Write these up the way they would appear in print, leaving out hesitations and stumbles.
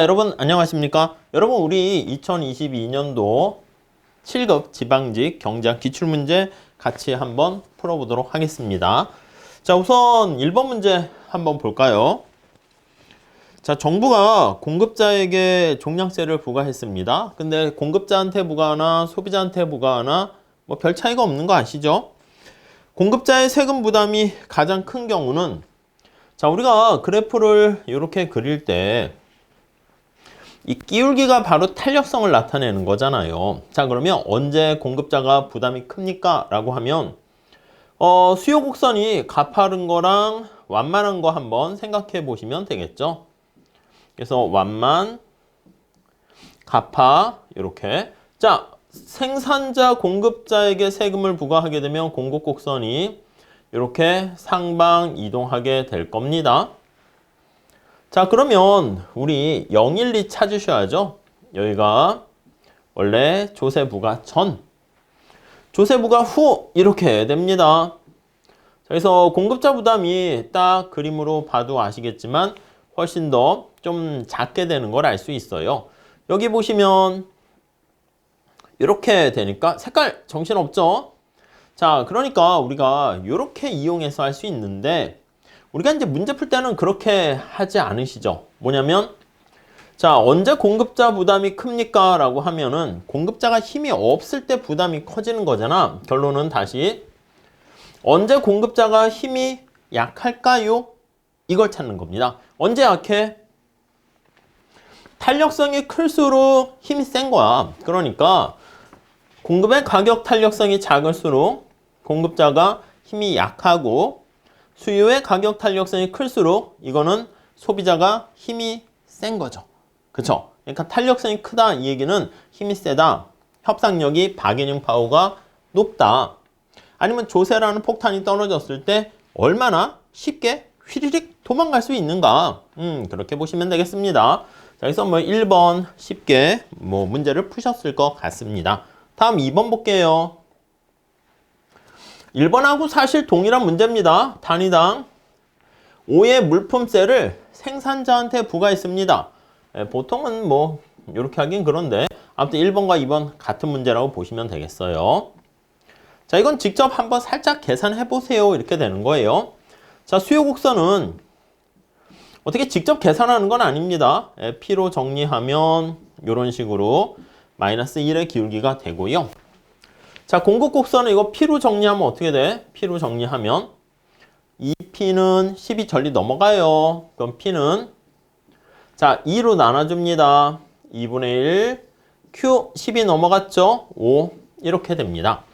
여러분 안녕하십니까? 여러분 우리 2022년도 7급 지방직 경제학 기출문제 같이 한번 풀어보도록 하겠습니다. 자, 우선 1번 문제 한번 볼까요? 자, 정부가 공급자에게 종량세를 부과했습니다. 근데 공급자한테 부과하나 소비자한테 부과하나 뭐 별 차이가 없는 거 아시죠? 공급자의 세금 부담이 가장 큰 경우는, 자, 우리가 그래프를 이렇게 그릴 때 이 끼울기가 바로 탄력성을 나타내는 거잖아요. 자, 그러면 언제 공급자가 부담이 큽니까? 라고 하면 수요 곡선이 가파른 거랑 완만한 거 한번 생각해 보시면 되겠죠. 그래서 완만, 가파 이렇게. 자, 생산자, 공급자에게 세금을 부과하게 되면 공급 곡선이 이렇게 상방 이동하게 될 겁니다. 자, 그러면 우리 0, 1, 2 찾으셔야죠. 여기가 원래 조세부과 전, 조세부과 후 이렇게 됩니다. 그래서 공급자 부담이 딱 그림으로 봐도 아시겠지만 훨씬 더 좀 작게 되는 걸 알 수 있어요. 여기 보시면 이렇게 되니까 색깔 정신없죠? 자, 그러니까 우리가 이렇게 이용해서 할 수 있는데, 우리가 이제 문제 풀 때는 그렇게 하지 않으시죠? 뭐냐면, 자, 언제 공급자 부담이 큽니까? 라고 하면은 공급자가 힘이 없을 때 부담이 커지는 거잖아. 결론은 다시 언제 공급자가 힘이 약할까요? 이걸 찾는 겁니다. 언제 약해? 탄력성이 클수록 힘이 센 거야. 그러니까 공급의 가격 탄력성이 작을수록 공급자가 힘이 약하고, 수요의 가격 탄력성이 클수록 이거는 소비자가 힘이 센 거죠. 그쵸? 그러니까 탄력성이 크다 이 얘기는 힘이 세다, 협상력이 바게닝 파워가 높다, 아니면 조세라는 폭탄이 떨어졌을 때 얼마나 쉽게 휘리릭 도망갈 수 있는가, 그렇게 보시면 되겠습니다. 자, 그래서 뭐 1번 쉽게 뭐 문제를 푸셨을 것 같습니다. 다음 2번 볼게요. 1번하고 사실 동일한 문제입니다. 단위당 5의 물품세를 생산자한테 부과했습니다. 보통은 뭐 이렇게 하긴 그런데 아무튼 1번과 2번 같은 문제라고 보시면 되겠어요. 자, 이건 직접 한번 살짝 계산해 보세요. 이렇게 되는 거예요. 자, 수요 곡선은 어떻게 직접 계산하는 건 아닙니다. P로 정리하면 이런 식으로 마이너스 1의 기울기가 되고요. 자, 공급 곡선은 이거 P로 정리하면 어떻게 돼? P로 정리하면 이 P는 10이 전리 넘어가요. 그럼 P는 자 2로 나눠줍니다. 2분의 1 Q 10이 넘어갔죠? 5 이렇게 됩니다.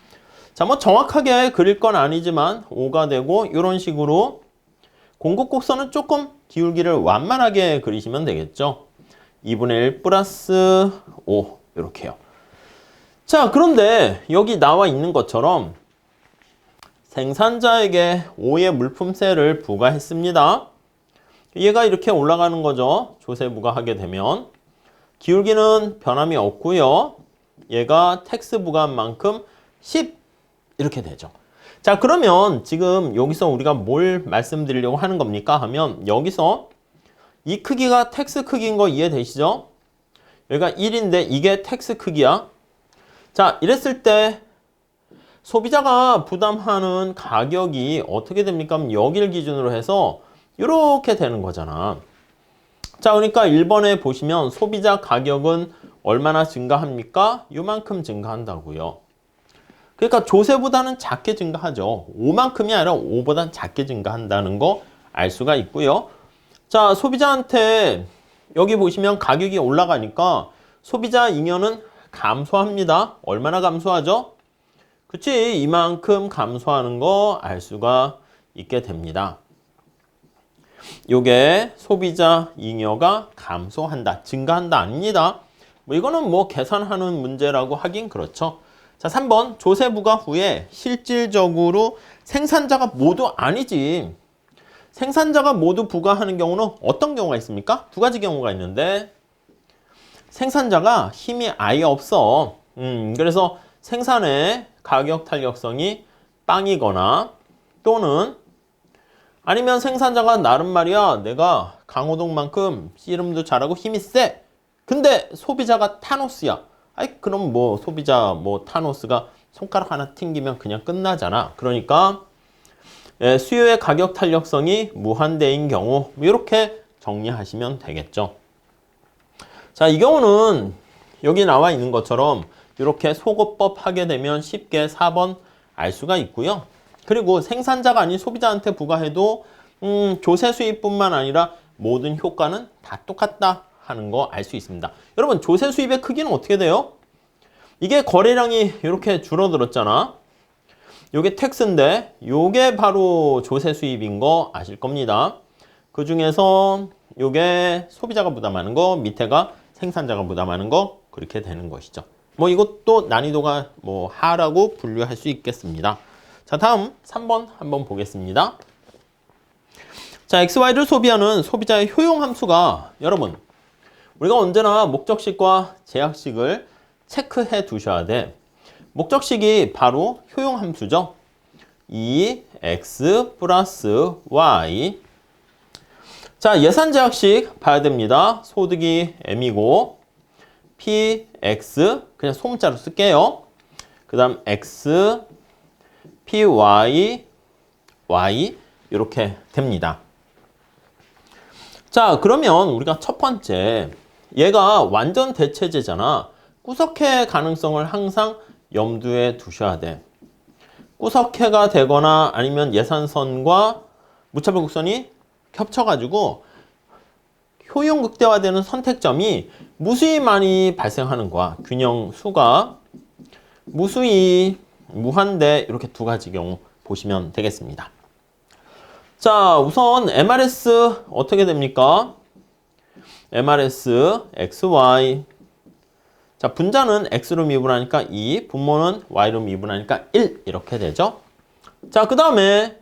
자, 뭐 정확하게 그릴 건 아니지만 5가 되고, 이런 식으로 공급 곡선은 조금 기울기를 완만하게 그리시면 되겠죠. 2분의 1 플러스 5 이렇게요. 자, 그런데 여기 나와 있는 것처럼 생산자에게 5의 물품세를 부과했습니다. 얘가 이렇게 올라가는 거죠. 조세 부과하게 되면 기울기는 변함이 없고요. 얘가 텍스 부과한 만큼 10 이렇게 되죠. 자, 그러면 지금 여기서 우리가 뭘 말씀드리려고 하는 겁니까? 하면 여기서 이 크기가 텍스 크기인 거 이해되시죠? 여기가 1인데 이게 텍스 크기야. 자, 이랬을 때 소비자가 부담하는 가격이 어떻게 됩니까? 여기를 기준으로 해서 이렇게 되는 거잖아. 자, 그러니까 1번에 보시면 소비자 가격은 얼마나 증가합니까? 요만큼 증가한다고요. 그러니까 조세보다는 작게 증가하죠. 5만큼이 아니라 5보다 작게 증가한다는 거 알 수가 있고요. 자, 소비자한테 여기 보시면 가격이 올라가니까 소비자 잉여는 감소합니다. 얼마나 감소하죠? 그치, 이만큼 감소하는 거 알 수가 있게 됩니다. 요게 소비자 잉여가 감소한다, 증가한다 아닙니다. 뭐 이거는 뭐 계산하는 문제라고 하긴 그렇죠. 자, 3번 조세 부과 후에 실질적으로 생산자가 모두 아니지. 생산자가 모두 부과하는 경우는 어떤 경우가 있습니까? 두 가지 경우가 있는데, 생산자가 힘이 아예 없어. 그래서 생산의 가격 탄력성이 빵이거나, 또는 아니면 생산자가 나름 말이야 내가 강호동만큼 씨름도 잘하고 힘이 세. 근데 소비자가 타노스야. 아이 그럼 뭐 소비자 뭐 타노스가 손가락 하나 튕기면 그냥 끝나잖아. 그러니까 수요의 가격 탄력성이 무한대인 경우 이렇게 정리하시면 되겠죠. 자, 이 경우는 여기 나와 있는 것처럼 이렇게 소거법 하게 되면 쉽게 4번 알 수가 있고요. 그리고 생산자가 아닌 소비자한테 부과해도 조세 수입뿐만 아니라 모든 효과는 다 똑같다 하는 거 알 수 있습니다. 여러분 조세 수입의 크기는 어떻게 돼요? 이게 거래량이 이렇게 줄어들었잖아. 요게 텍스인데 요게 바로 조세 수입인 거 아실 겁니다. 그 중에서 요게 소비자가 부담하는 거, 밑에가 생산자가 부담하는 거 그렇게 되는 것이죠. 뭐 이것도 난이도가 뭐 하라고 분류할 수 있겠습니다. 자, 다음 3번 한번 보겠습니다. 자, XY를 소비하는 소비자의 효용 함수가 여러분 우리가 언제나 목적식과 제약식을 체크해 두셔야 돼. 목적식이 바로 효용 함수죠. 2x 플러스 y. 자, 예산 제약식 봐야 됩니다. 소득이 m이고 px 그냥 소문자로 쓸게요. 그 다음 x py y 이렇게 됩니다. 자, 그러면 우리가 첫 번째 얘가 완전 대체제잖아. 구석해 가능성을 항상 염두에 두셔야 돼. 구석해가 되거나 아니면 예산선과 무차별 곡선이 겹쳐가지고 효용 극대화되는 선택점이 무수히 많이 발생하는 거야. 균형 수가 무수히 무한대 이렇게 두 가지 경우 보시면 되겠습니다. 자, 우선 MRS 어떻게 됩니까? MRS XY. 자, 분자는 X로 미분하니까 2, 분모는 Y로 미분하니까 1 이렇게 되죠. 자, 그 다음에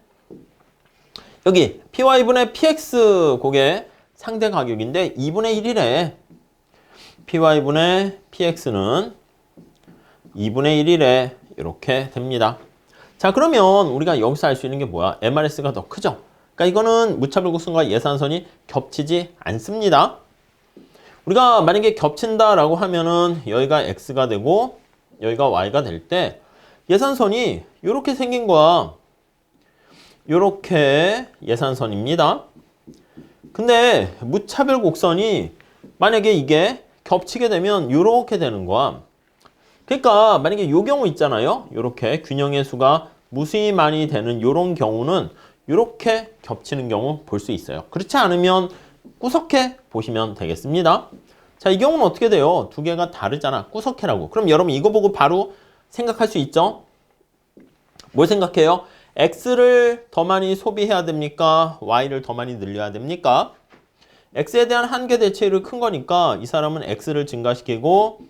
여기 PY분의 PX 그게 상대 가격인데 2분의 1이래. PY분의 PX는 2분의 1이래. 이렇게 됩니다. 자, 그러면 우리가 여기서 알 수 있는 게 뭐야? MRS가 더 크죠? 그러니까 이거는 무차별 곡선과 예산선이 겹치지 않습니다. 우리가 만약에 겹친다라고 하면은 여기가 X가 되고 여기가 Y가 될 때 예산선이 이렇게 생긴 거야. 이렇게 예산선입니다. 근데 무차별 곡선이 만약에 이게 겹치게 되면 이렇게 되는 거야. 그러니까 만약에 이 경우 있잖아요. 이렇게 균형의 수가 무수히 많이 되는 이런 경우는 이렇게 겹치는 경우 볼 수 있어요. 그렇지 않으면 구석해 보시면 되겠습니다. 자, 이 경우는 어떻게 돼요? 두 개가 다르잖아. 구석해라고. 그럼 여러분 이거 보고 바로 생각할 수 있죠? 뭘 생각해요? X를 더 많이 소비해야 됩니까? Y를 더 많이 늘려야 됩니까? X에 대한 한계 대체율이 큰 거니까 이 사람은 X를 증가시키고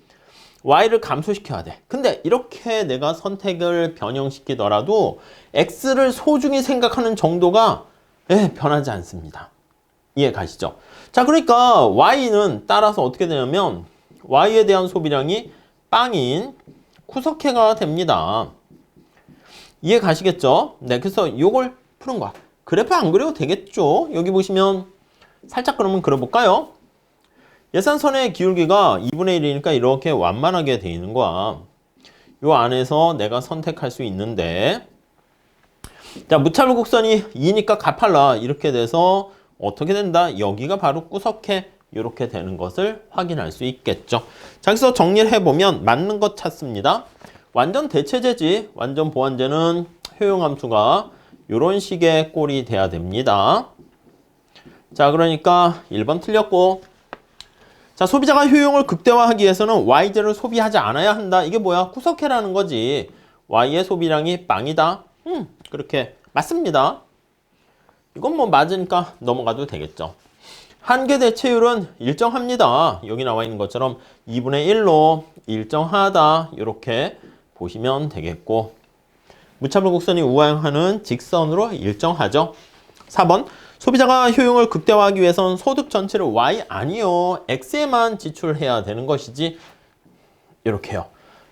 Y를 감소시켜야 돼. 근데 이렇게 내가 선택을 변형시키더라도 X를 소중히 생각하는 정도가 변하지 않습니다. 이해 가시죠? 자, 그러니까 Y는 따라서 어떻게 되냐면 Y에 대한 소비량이 빵인 구석해가 됩니다. 이해 가시겠죠? 네, 그래서 이걸 푸는 거야. 그래프 안 그려도 되겠죠? 여기 보시면 살짝 그러면 그려볼까요? 예산선의 기울기가 2분의 1이니까 이렇게 완만하게 돼 있는 거야. 요 안에서 내가 선택할 수 있는데 자, 무차별 곡선이 2니까 가팔라 이렇게 돼서 어떻게 된다? 여기가 바로 구석해 이렇게 되는 것을 확인할 수 있겠죠. 자, 그래서 정리를 해보면 맞는 것 찾습니다. 완전 대체제지 완전 보완제는 효용함수가 이런 식의 꼴이 돼야 됩니다. 자, 그러니까 1번 틀렸고 자, 소비자가 효용을 극대화하기 위해서는 Y제를 소비하지 않아야 한다. 이게 뭐야? 구석해라는 거지. Y의 소비량이 빵이다. 그렇게 맞습니다. 이건 뭐 맞으니까 넘어가도 되겠죠. 한계 대체율은 일정합니다. 여기 나와 있는 것처럼 2분의 1로 일정하다. 이렇게 보시면 되겠고 무차별 곡선이 우항하는 직선으로 일정하죠. 4번 소비자가 효용을 극대화하기 위해서는 소득 전체를 Y 아니요 X에만 지출해야 되는 것이지 이렇게요.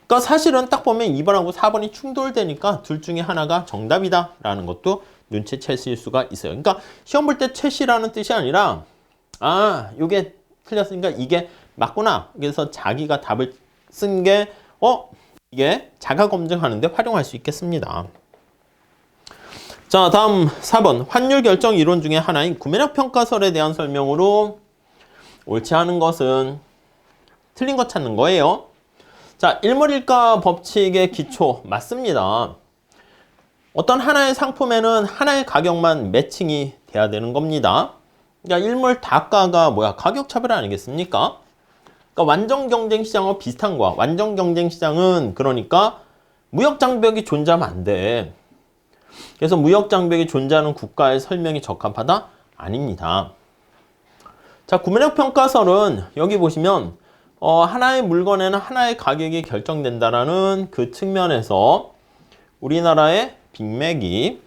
그러니까 사실은 딱 보면 2번하고 4번이 충돌되니까 둘 중에 하나가 정답이다 라는 것도 눈치채실 수가 있어요. 그러니까 시험 볼 때 채시라는 뜻이 아니라 요게 틀렸으니까 이게 맞구나. 그래서 자기가 답을 쓴 게 이게 자가 검증하는데 활용할 수 있겠습니다. 자, 다음 4번. 환율 결정 이론 중에 하나인 구매력 평가설에 대한 설명으로 옳지 않은 것은 틀린 것 찾는 거예요. 자, 일물일가 법칙의 기초 맞습니다. 어떤 하나의 상품에는 하나의 가격만 매칭이 돼야 되는 겁니다. 그러니까 일물 다가가 뭐야? 가격 차별 아니겠습니까? 그러니까 완전 경쟁 시장과 비슷한 거야. 완전 경쟁 시장은 그러니까 무역 장벽이 존재하면 안 돼. 그래서 무역 장벽이 존재하는 국가의 설명이 적합하다? 아닙니다. 자, 구매력 평가설은 여기 보시면 하나의 물건에는 하나의 가격이 결정된다라는 그 측면에서 우리나라의 빅맥이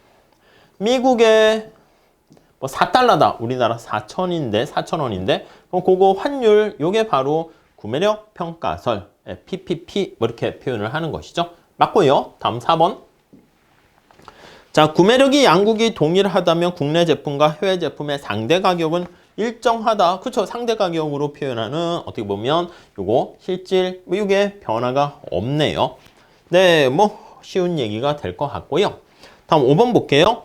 미국의 뭐 4달러다. 우리나라 4,000원인데 그럼 그거 환율 요게 바로 구매력 평가설 PPP 뭐 이렇게 표현을 하는 것이죠. 맞고요. 다음 4번. 자, 구매력이 양국이 동일하다면 국내 제품과 해외 제품의 상대 가격은 일정하다. 그쵸? 상대 가격으로 표현하는 어떻게 보면 요거 실질 요게 변화가 없네요. 네, 뭐 쉬운 얘기가 될 것 같고요. 다음 5번 볼게요.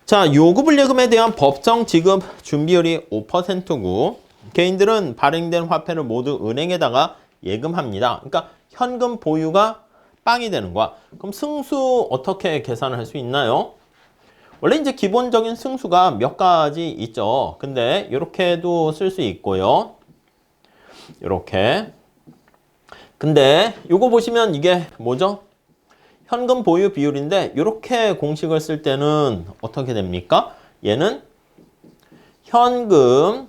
자, 요구불예금에 대한 법정 지급 준비율이 5%고 개인들은 발행된 화폐를 모두 은행에다가 예금합니다. 그러니까 현금 보유가 빵이 되는 거야. 그럼 승수 어떻게 계산을 할 수 있나요? 원래 이제 기본적인 승수가 몇 가지 있죠. 근데 이렇게도 쓸 수 있고요. 이렇게. 근데 요거 보시면 이게 뭐죠? 현금 보유 비율인데 이렇게 공식을 쓸 때는 어떻게 됩니까? 얘는 현금,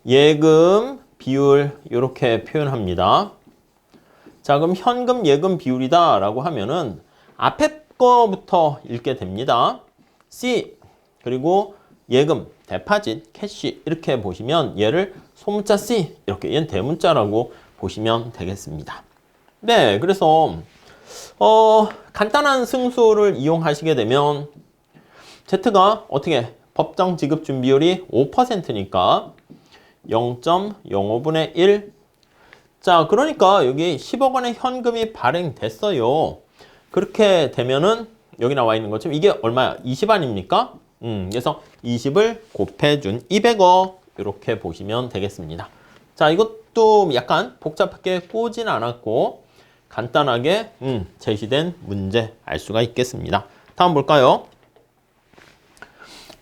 예금, 비율 이렇게 표현합니다. 자, 그럼 현금, 예금 비율이다 라고 하면은 앞에 거부터 읽게 됩니다. C, 그리고 예금, 데파짓, 캐시 이렇게 보시면 얘를 소문자 C, 이렇게 얘는 대문자라고 보시면 되겠습니다. 네, 그래서 간단한 승수를 이용하시게 되면 Z가 어떻게 법정 지급 준비율이 5%니까 0.05분의 1. 자, 그러니까 여기 10억 원의 현금이 발행됐어요. 그렇게 되면은 여기 나와 있는 것처럼 이게 얼마야? 20 아닙니까? 그래서 20을 곱해준 200억 이렇게 보시면 되겠습니다. 자, 이것도 약간 복잡하게 꼬진 않았고 간단하게 제시된 문제 알 수가 있겠습니다. 다음 볼까요?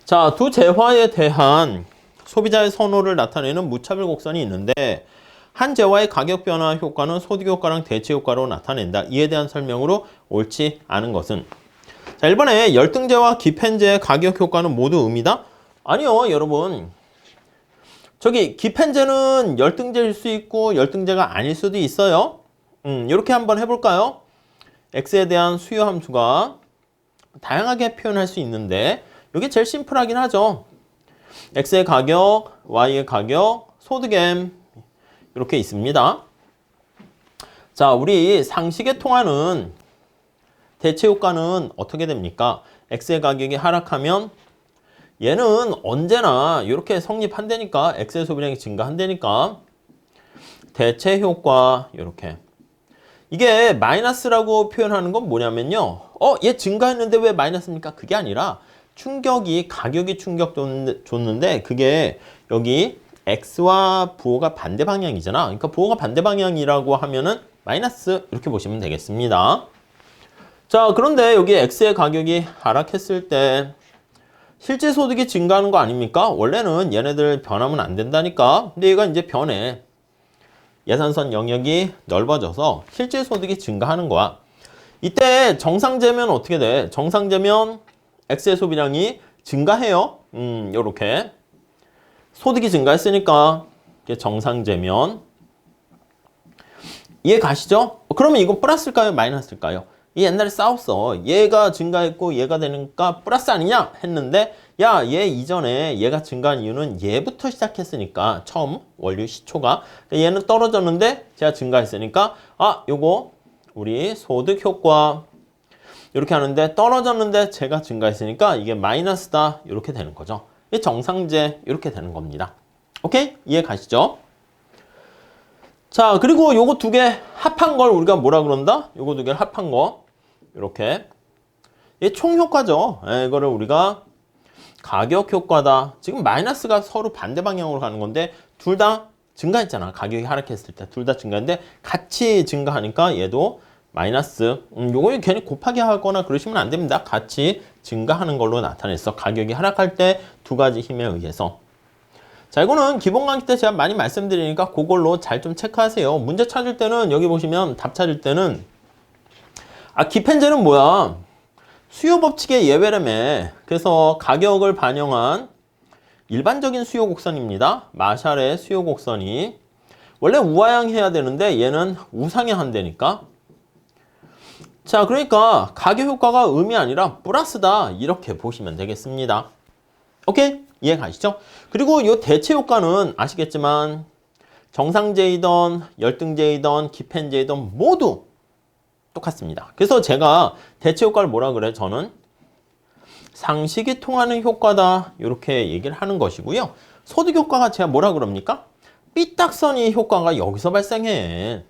자, 두 재화에 대한 소비자의 선호를 나타내는 무차별 곡선이 있는데 한 재화의 가격 변화 효과는 소득 효과랑 대체 효과로 나타낸다. 이에 대한 설명으로 옳지 않은 것은 자, 1번에 열등제와 기펜제의 가격 효과는 모두 음이다? 아니요, 여러분. 저기 기펜제는 열등제일 수 있고 열등제가 아닐 수도 있어요. 이렇게 한번 해볼까요? X에 대한 수요 함수가 다양하게 표현할 수 있는데 이게 제일 심플하긴 하죠. X의 가격, Y의 가격, 소득 M 이렇게 있습니다. 자, 우리 상식에 통하는 대체 효과는 어떻게 됩니까? X의 가격이 하락하면 얘는 언제나 이렇게 성립한다니까 X의 소비량이 증가한다니까 대체 효과 이렇게 이게 마이너스라고 표현하는 건 뭐냐면요. 얘 증가했는데 왜 마이너스입니까? 그게 아니라 충격이 가격이 충격 줬는데 그게 여기 X와 부호가 반대 방향이잖아. 그러니까 부호가 반대 방향이라고 하면은 마이너스 이렇게 보시면 되겠습니다. 자, 그런데 여기 X의 가격이 하락했을 때 실제 소득이 증가하는 거 아닙니까? 원래는 얘네들 변하면 안 된다니까. 근데 얘가 이제 변해. 예산선 영역이 넓어져서 실제 소득이 증가하는 거야. 이때 정상제면 어떻게 돼? 정상제면 X의 소비량이 증가해요. 요렇게. 소득이 증가했으니까 이게 정상제면 이해 가시죠? 그러면 이거 플러스일까요? 마이너스일까요? 이 옛날에 싸웠어. 얘가 증가했고 얘가 되니까 플러스 아니냐? 했는데 야, 얘 이전에 얘가 증가한 이유는 얘부터 시작했으니까 처음 원료 시초가 얘는 떨어졌는데 제가 증가했으니까 요거 우리 소득 효과 이렇게 하는데 떨어졌는데 제가 증가했으니까 이게 마이너스다 이렇게 되는 거죠. 이 정상제 이렇게 되는 겁니다. 오케이? 이해 가시죠? 자, 그리고 요거 두 개 합한 걸 우리가 뭐라 그런다? 요거 두 개를 합한 거 이렇게 이 총효과죠. 이거를 우리가 가격 효과다. 지금 마이너스가 서로 반대 방향으로 가는 건데 둘 다 증가했잖아. 가격이 하락했을 때 둘 다 증가했는데 같이 증가하니까 얘도 마이너스. 요거 괜히 곱하기 하거나 그러시면 안 됩니다. 같이 증가하는 걸로 나타냈어. 가격이 하락할 때 두 가지 힘에 의해서. 자, 이거는 기본 강의 때 제가 많이 말씀드리니까 그걸로 잘 좀 체크하세요. 문제 찾을 때는 여기 보시면 답 찾을 때는 기펜제는 뭐야? 수요 법칙의 예외라며. 그래서 가격을 반영한 일반적인 수요 곡선입니다. 마샬의 수요 곡선이 원래 우하향해야 되는데 얘는 우상향한다니까. 자, 그러니까 가격 효과가 음이 아니라 플러스다 이렇게 보시면 되겠습니다. 오케이? 이해 가시죠? 그리고 이 대체 효과는 아시겠지만 정상제이던 열등제이던 기펜제이던 모두 똑같습니다. 그래서 제가 대체 효과를 뭐라 그래? 저는 상식이 통하는 효과다 이렇게 얘기를 하는 것이고요. 소득 효과가 제가 뭐라 그럽니까? 삐딱선이 효과가 여기서 발생해.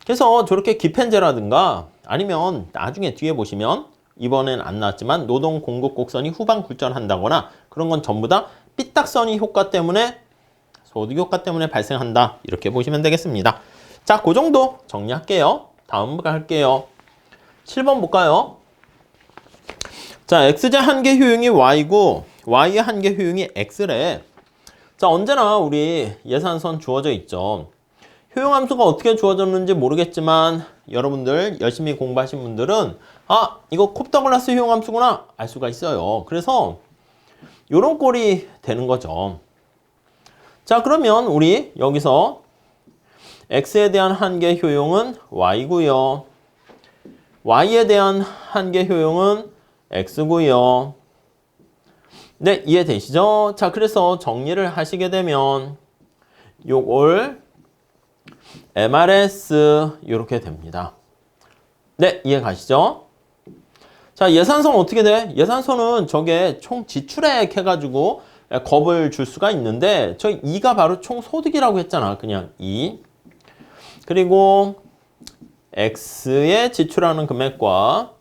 그래서 저렇게 기펜제라든가 아니면 나중에 뒤에 보시면 이번엔 안 나왔지만 노동 공급 곡선이 후방 굴절한다거나 그런 건 전부 다 삐딱선이 효과 때문에 소득 효과 때문에 발생한다 이렇게 보시면 되겠습니다. 자, 그 정도 정리할게요. 다음 갈게요. 7번 볼까요? 자, x제 한계 효용이 y고 y의 한계 효용이 x래. 자, 언제나 우리 예산선 주어져 있죠. 효용함수가 어떻게 주어졌는지 모르겠지만 여러분들 열심히 공부하신 분들은 이거 콥더글라스 효용함수구나 알 수가 있어요. 그래서 요런 꼴이 되는 거죠. 자, 그러면 우리 여기서 x에 대한 한계 효용은 y고요. y에 대한 한계 효용은 x고요. 네, 이해되시죠? 자, 그래서 정리를 하시게 되면 요걸 MRS 이렇게 됩니다. 네, 이해 가시죠? 자, 예산선 어떻게 돼? 예산선은 저게 총 지출액 해가지고 겁을 줄 수가 있는데 저 2가 바로 총 소득이라고 했잖아. 그냥 2. 그리고 X에 지출하는 금액과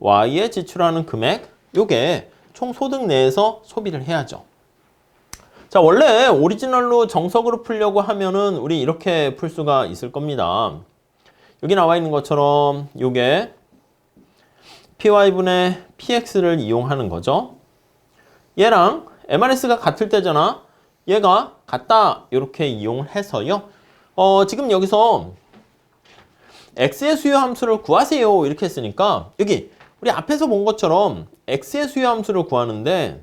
Y에 지출하는 금액 요게 총 소득 내에서 소비를 해야죠. 자, 원래 오리지널로 정석으로 풀려고 하면은 우리 이렇게 풀 수가 있을 겁니다. 여기 나와 있는 것처럼 요게 py분의 px를 이용하는 거죠. 얘랑 MRS가 같을 때잖아. 얘가 같다 이렇게 이용을 해서요. 지금 여기서 x의 수요 함수를 구하세요 이렇게 했으니까 여기 우리 앞에서 본 것처럼 x의 수요 함수를 구하는데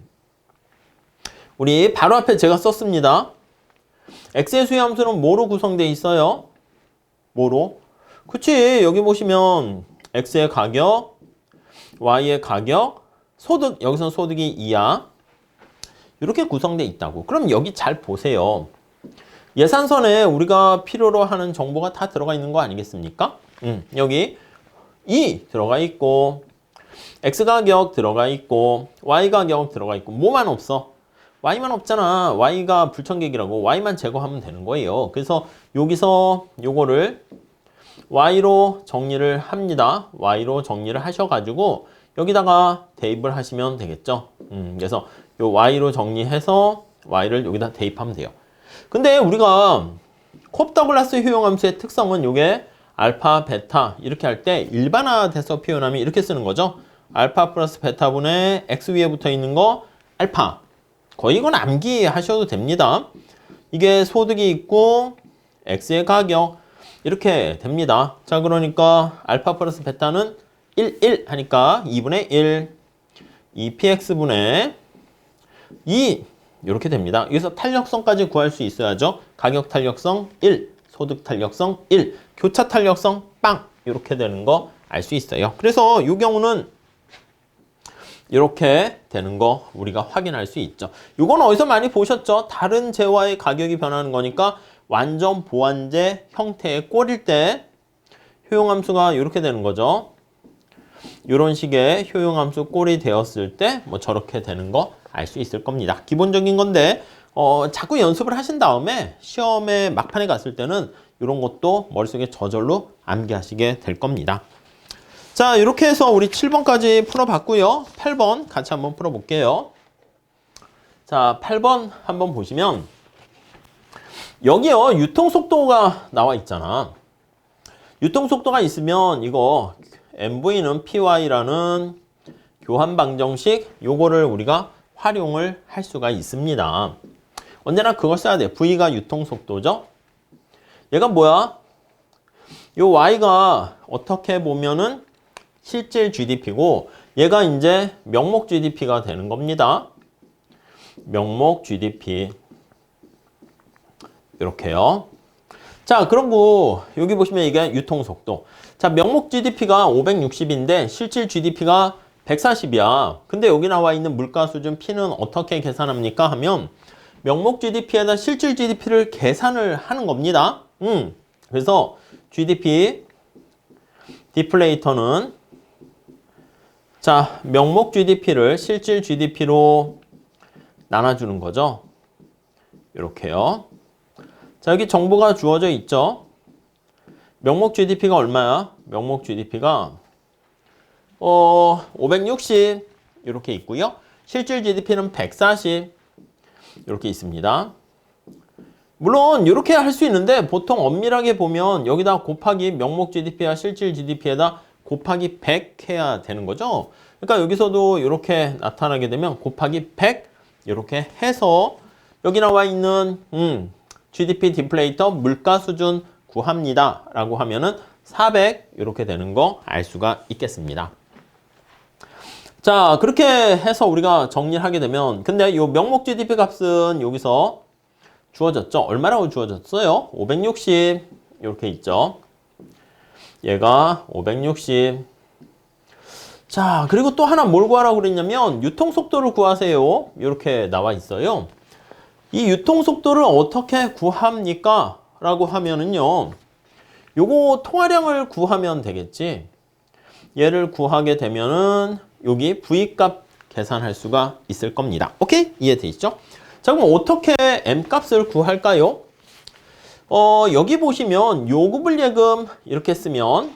우리 바로 앞에 제가 썼습니다. x의 수요 함수는 뭐로 구성되어 있어요? 뭐로? 그치, 여기 보시면 x의 가격, y의 가격, 소득, 여기서는 소득이 2야. 이렇게 구성되어 있다고. 그럼 여기 잘 보세요. 예산선에 우리가 필요로 하는 정보가 다 들어가 있는 거 아니겠습니까? 여기 2 들어가 있고 x 가격 들어가 있고 y 가격 들어가 있고 뭐만 없어? y만 없잖아. y가 불청객이라고 y만 제거하면 되는 거예요. 그래서 여기서 요거를 y로 정리를 합니다. y로 정리를 하셔가지고 여기다가 대입을 하시면 되겠죠. 그래서 요 y로 정리해서 y를 여기다 대입하면 돼요. 근데 우리가 콥더글라스 효용함수의 특성은 요게 알파, 베타 이렇게 할 때 일반화돼서 표현하면 이렇게 쓰는 거죠. 알파 플러스 베타분의 x 위에 붙어 있는 거 알파. 거의 이건 암기하셔도 됩니다. 이게 소득이 있고 x의 가격 이렇게 됩니다. 자, 그러니까 알파 플러스 베타는 1 하니까 2분의 1 2px분의 2 이렇게 됩니다. 여기서 탄력성까지 구할 수 있어야죠. 가격 탄력성 1, 소득 탄력성 1, 교차 탄력성 빵 이렇게 되는 거 알 수 있어요. 그래서 이 경우는 이렇게 되는 거 우리가 확인할 수 있죠. 이건 어디서 많이 보셨죠? 다른 재화의 가격이 변하는 거니까 완전 보완제 형태의 꼴일 때 효용함수가 이렇게 되는 거죠. 이런 식의 효용함수 꼴이 되었을 때 뭐 저렇게 되는 거 알 수 있을 겁니다. 기본적인 건데 자꾸 연습을 하신 다음에 시험에 막판에 갔을 때는 이런 것도 머릿속에 저절로 암기하시게 될 겁니다. 자, 이렇게 해서 우리 7번까지 풀어봤고요. 8번 같이 한번 풀어볼게요. 자, 8번 한번 보시면 여기요, 유통속도가 나와 있잖아. 유통속도가 있으면 이거 MV는 PY라는 교환방정식 요거를 우리가 활용을 할 수가 있습니다. 언제나 그걸 써야 돼. V가 유통속도죠. 얘가 뭐야? 요 Y가 어떻게 보면은 실질 GDP고 얘가 이제 명목 GDP가 되는 겁니다. 명목 GDP 이렇게요. 자, 그리고 여기 보시면 이게 유통속도. 자, 명목 GDP가 560인데 실질 GDP가 140이야. 근데 여기 나와 있는 물가수준 P는 어떻게 계산합니까? 하면 명목 GDP에다 실질 GDP를 계산을 하는 겁니다. 그래서 GDP 디플레이터는 자, 명목 GDP를 실질 GDP로 나눠주는 거죠. 이렇게요. 자, 여기 정보가 주어져 있죠. 명목 GDP가 얼마야? 명목 GDP가 560 이렇게 있고요. 실질 GDP는 140 이렇게 있습니다. 물론 이렇게 할 수 있는데 보통 엄밀하게 보면 여기다 곱하기 명목 GDP와 실질 GDP에다 곱하기 100 해야 되는 거죠. 그러니까 여기서도 이렇게 나타나게 되면 곱하기 100 이렇게 해서 여기 나와 있는 GDP 디플레이터 물가 수준 구합니다 라고 하면은 400 이렇게 되는 거 알 수가 있겠습니다. 자, 그렇게 해서 우리가 정리를 하게 되면 근데 이 명목 GDP 값은 여기서 주어졌죠. 얼마라고 주어졌어요? 560 이렇게 있죠. 얘가 560. 자, 그리고 또 하나 뭘 구하라고 그랬냐면 유통속도를 구하세요. 이렇게 나와 있어요. 이 유통속도를 어떻게 구합니까? 라고 하면은요. 요거 통화량을 구하면 되겠지. 얘를 구하게 되면은 여기 V값 계산할 수가 있을 겁니다. 오케이? 이해되시죠? 자, 그럼 어떻게 M값을 구할까요? 여기 보시면 요구불 예금 이렇게 쓰면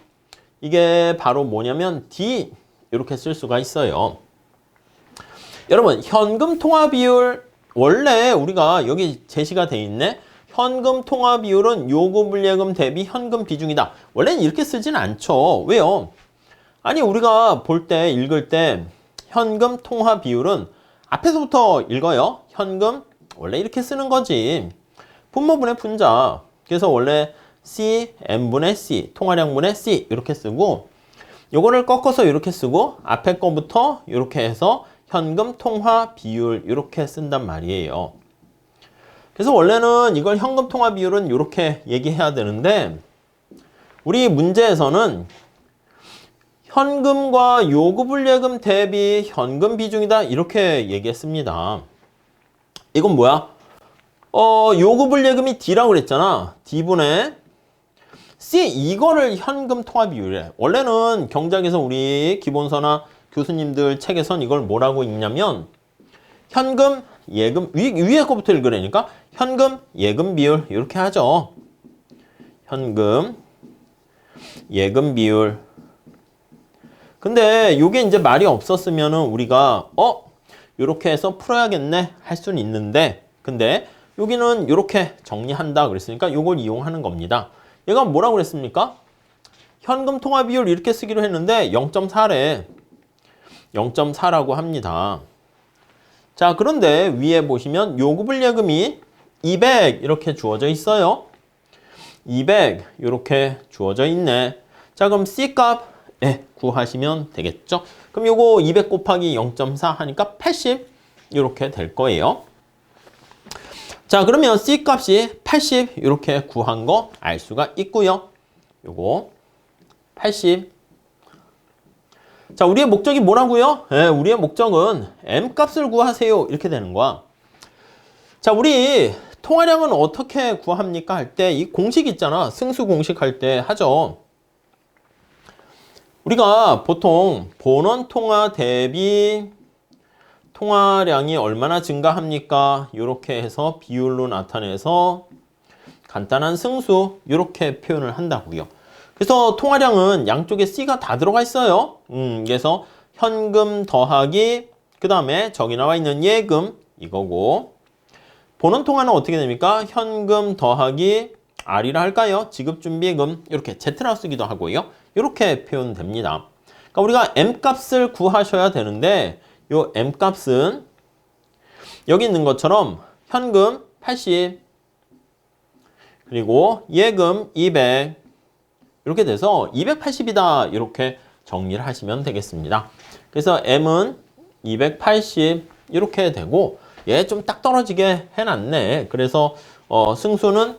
이게 바로 뭐냐면 D 이렇게 쓸 수가 있어요. 여러분, 현금 통화 비율 원래 우리가 여기 제시가 돼 있네. 현금 통화 비율은 요구불 예금 대비 현금 비중이다. 원래는 이렇게 쓰진 않죠. 왜요? 아니, 우리가 볼 때 읽을 때 현금 통화 비율은 앞에서부터 읽어요. 현금 원래 이렇게 쓰는 거지. 분모분의 분자. 그래서 원래 C, M분의 C, 통화량분의 C 이렇게 쓰고 요거를 꺾어서 이렇게 쓰고 앞에 거부터 이렇게 해서 현금 통화 비율 이렇게 쓴단 말이에요. 그래서 원래는 이걸 현금 통화 비율은 이렇게 얘기해야 되는데 우리 문제에서는 현금과 요구불 예금 대비 현금 비중이다 이렇게 얘기했습니다. 이건 뭐야? 요구불 예금이 D라고 그랬잖아. D분의 C 이거를 현금 통화 비율이래. 원래는 경작에서 우리 기본서나 교수님들 책에선 이걸 뭐라고 읽냐면 현금 예금 위에 거부터 읽으라니까 현금 예금 비율 이렇게 하죠. 현금 예금 비율. 근데 요게 이제 말이 없었으면은 우리가 요렇게 해서 풀어야겠네 할 수는 있는데 근데 여기는 요렇게 정리한다 그랬으니까 요걸 이용하는 겁니다. 얘가 뭐라고 그랬습니까? 현금 통화 비율 이렇게 쓰기로 했는데 0.4래. 0.4라고 합니다. 자, 그런데 위에 보시면 요구불 예금이 200 이렇게 주어져 있어요. 200 이렇게 주어져 있네. 자, 그럼 C값 구하시면 되겠죠. 그럼 요거 200 곱하기 0.4 하니까 80 이렇게 될 거예요. 자, 그러면 C값이 80 이렇게 구한 거 알 수가 있고요. 요거 80. 자, 우리의 목적이 뭐라고요? 우리의 목적은 M값을 구하세요. 이렇게 되는 거야. 자, 우리 통화량은 어떻게 구합니까? 할 때 이 공식 있잖아. 승수 공식 할 때 하죠. 우리가 보통 본원 통화 대비 통화량이 얼마나 증가합니까? 이렇게 해서 비율로 나타내서 간단한 승수 이렇게 표현을 한다고요. 그래서 통화량은 양쪽에 C가 다 들어가 있어요. 그래서 현금 더하기 그 다음에 저기 나와 있는 예금 이거고 본원 통화는 어떻게 됩니까? 현금 더하기 R이라 할까요? 지급준비금 이렇게 Z라 쓰기도 하고요. 이렇게 표현됩니다. 그러니까 우리가 M값을 구하셔야 되는데 이 M값은 여기 있는 것처럼 현금 80 그리고 예금 200 이렇게 돼서 280이다 이렇게 정리를 하시면 되겠습니다. 그래서 M은 280 이렇게 되고 얘 좀 딱 떨어지게 해놨네. 그래서 승수는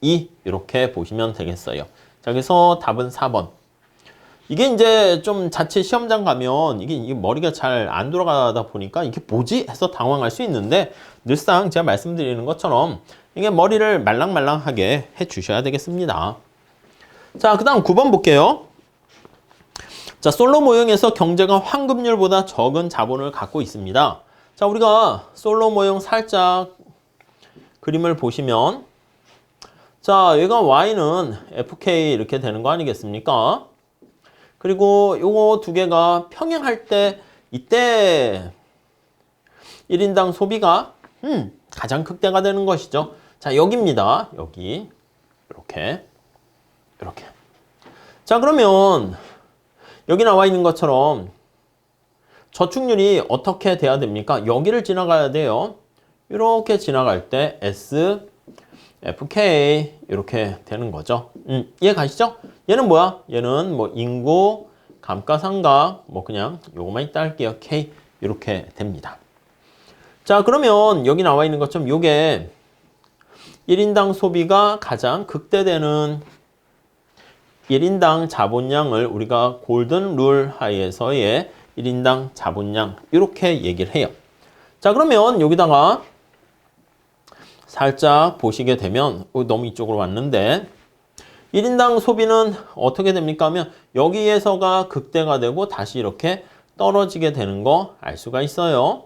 2 이렇게 보시면 되겠어요. 자, 그래서 답은 4번. 이게 이제 좀 자체 시험장 가면 이게 머리가 잘 안 돌아가다 보니까 이게 뭐지? 해서 당황할 수 있는데 늘상 제가 말씀드리는 것처럼 이게 머리를 말랑말랑하게 해 주셔야 되겠습니다. 자, 그 다음 9번 볼게요. 자, 솔로 모형에서 경제가 황금률보다 적은 자본을 갖고 있습니다. 자, 우리가 솔로 모형 살짝 그림을 보시면 자, 얘가 Y는 FK 이렇게 되는 거 아니겠습니까? 그리고 요거 두 개가 평행할 때 이때 1인당 소비가 가장 극대가 되는 것이죠. 자, 여기입니다. 여기 이렇게 자, 그러면 여기 나와 있는 것처럼 저축률이 어떻게 돼야 됩니까? 여기를 지나가야 돼요. 이렇게 지나갈 때 S, FK 이렇게 되는 거죠. 이해 가시죠? 얘는 뭐야? 얘는 뭐 인구, 감가상각 뭐 그냥 요거만 이따 할게요. K 이렇게 됩니다. 자, 그러면 여기 나와 있는 것처럼 요게 1인당 소비가 가장 극대되는 1인당 자본량을 우리가 골든 룰 하에서의 1인당 자본량 이렇게 얘기를 해요. 자, 그러면 여기다가 살짝 보시게 되면 너무 이쪽으로 왔는데 1인당 소비는 어떻게 됩니까 하면 여기에서가 극대가 되고 다시 이렇게 떨어지게 되는 거 알 수가 있어요.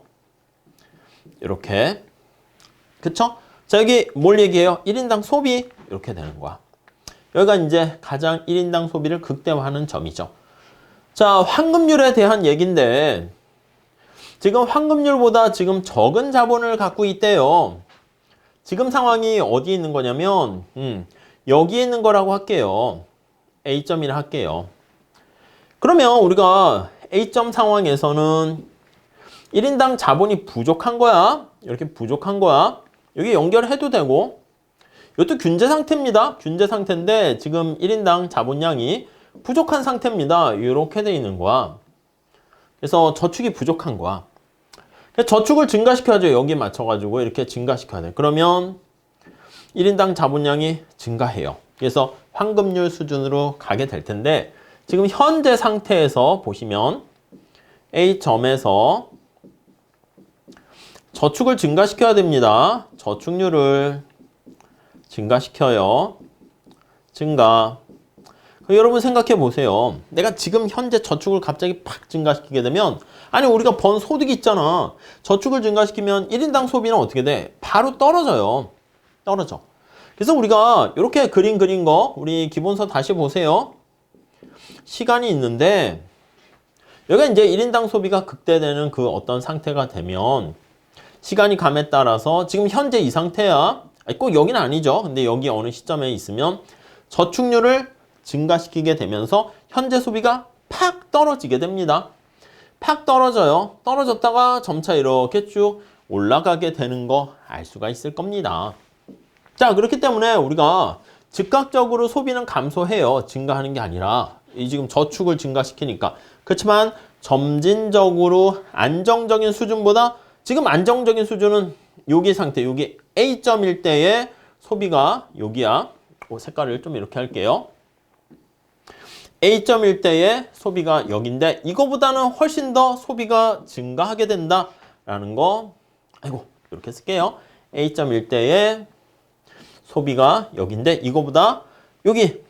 이렇게 그쵸? 자, 여기 뭘 얘기해요? 1인당 소비 이렇게 되는 거야. 여기가 이제 가장 1인당 소비를 극대화하는 점이죠. 자, 황금률에 대한 얘기인데 지금 황금률보다 지금 적은 자본을 갖고 있대요. 지금 상황이 어디에 있는 거냐면 여기에 있는 거라고 할게요. A점이라 할게요. 그러면 우리가 A점 상황에서는 1인당 자본이 부족한 거야. 이렇게 부족한 거야. 여기 연결해도 되고 이것도 균제 상태입니다. 균제 상태인데 지금 1인당 자본량이 부족한 상태입니다. 이렇게 돼 있는 거야. 그래서 저축이 부족한 거야. 저축을 증가시켜야죠. 여기에 맞춰가지고 이렇게 증가시켜야 돼. 그러면 1인당 자본량이 증가해요. 그래서 황금률 수준으로 가게 될 텐데 지금 현재 상태에서 보시면 A점에서 저축을 증가시켜야 됩니다. 저축률을 증가시켜요. 증가. 여러분 생각해 보세요. 내가 지금 현재 저축을 갑자기 팍 증가시키게 되면 아니 우리가 번 소득이 있잖아. 저축을 증가시키면 1인당 소비는 어떻게 돼? 바로 떨어져요. 떨어져. 그래서 우리가 이렇게 그린 거 우리 기본서 다시 보세요. 시간이 있는데 여기가 이제 1인당 소비가 극대되는 그 어떤 상태가 되면 시간이 감에 따라서 지금 현재 이 상태야. 꼭 여기는 아니죠. 근데 여기 어느 시점에 있으면 저축률을 증가시키게 되면서 현재 소비가 팍 떨어지게 됩니다. 팍 떨어져요. 떨어졌다가 점차 이렇게 쭉 올라가게 되는 거 알 수가 있을 겁니다. 자, 그렇기 때문에 우리가 즉각적으로 소비는 감소해요. 증가하는 게 아니라 이 지금 저축을 증가시키니까. 그렇지만 점진적으로 안정적인 수준보다 지금 안정적인 수준은 여기 상태, 여기 A점일 때의 소비가 여기야. 색깔을 좀 이렇게 할게요. A점일 때의 소비가 여기인데 이거보다는 훨씬 더 소비가 증가하게 된다라는 거 아이고 이렇게 쓸게요. A점일 때의 소비가 여기인데 이거보다 여기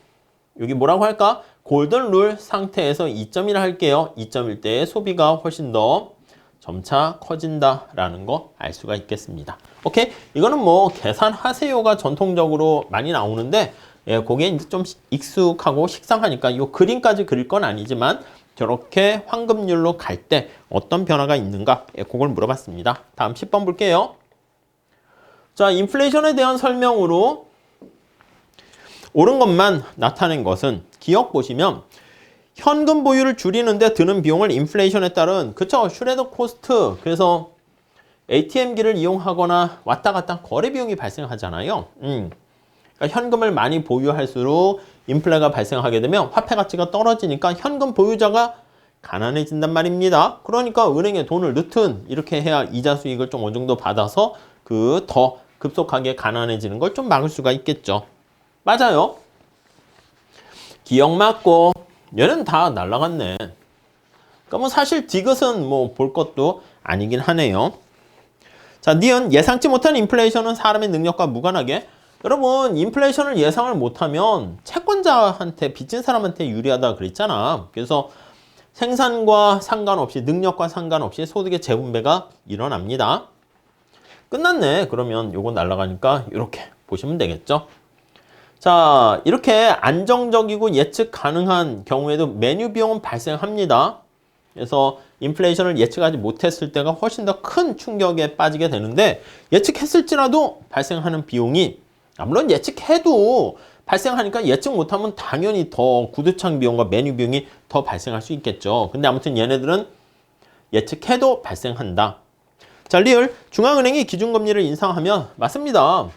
뭐라고 할까? 골든 룰 상태에서 2점이라 할게요. 2점일 때 소비가 훨씬 더 점차 커진다라는 거 알 수가 있겠습니다. 오케이? 이거는 뭐 계산하세요가 전통적으로 많이 나오는데 예, 그게 이제 좀 익숙하고 식상하니까 이 그림까지 그릴 건 아니지만 저렇게 황금률로 갈 때 어떤 변화가 있는가? 예, 그걸 물어봤습니다. 다음 10번 볼게요. 자, 인플레이션에 대한 설명으로 옳은 것만 나타낸 것은 기억 보시면 현금 보유를 줄이는데 드는 비용을 인플레이션에 따른 그쵸? 슈레더 코스트. 그래서 ATM기를 이용하거나 왔다 갔다 거래 비용이 발생하잖아요. 그러니까 현금을 많이 보유할수록 인플레가 발생하게 되면 화폐 가치가 떨어지니까 현금 보유자가 가난해진단 말입니다. 그러니까 은행에 돈을 넣든 이렇게 해야 이자 수익을 좀 어느 정도 받아서 그 더 급속하게 가난해지는 걸 좀 막을 수가 있겠죠. 맞아요. 기억 맞고 얘는 다 날라갔네. 그러니까 뭐 사실 디귿은 뭐 볼 것도 아니긴 하네요. 자, 니은 예상치 못한 인플레이션은 사람의 능력과 무관하게. 여러분, 인플레이션을 예상을 못하면 채권자한테 빚진 사람한테 유리하다 그랬잖아. 그래서 생산과 상관없이 능력과 상관없이 소득의 재분배가 일어납니다. 끝났네. 그러면 요거 날아가니까 이렇게 보시면 되겠죠. 자, 이렇게 안정적이고 예측 가능한 경우에도 메뉴 비용은 발생합니다. 그래서 인플레이션을 예측하지 못했을 때가 훨씬 더 큰 충격에 빠지게 되는데 예측했을지라도 발생하는 비용이 물론 예측해도 발생하니까 예측 못하면 당연히 더 구두창 비용과 메뉴 비용이 더 발생할 수 있겠죠. 근데 아무튼 얘네들은 예측해도 발생한다. 자, 리을 중앙은행이 기준금리를 인상하면 맞습니다.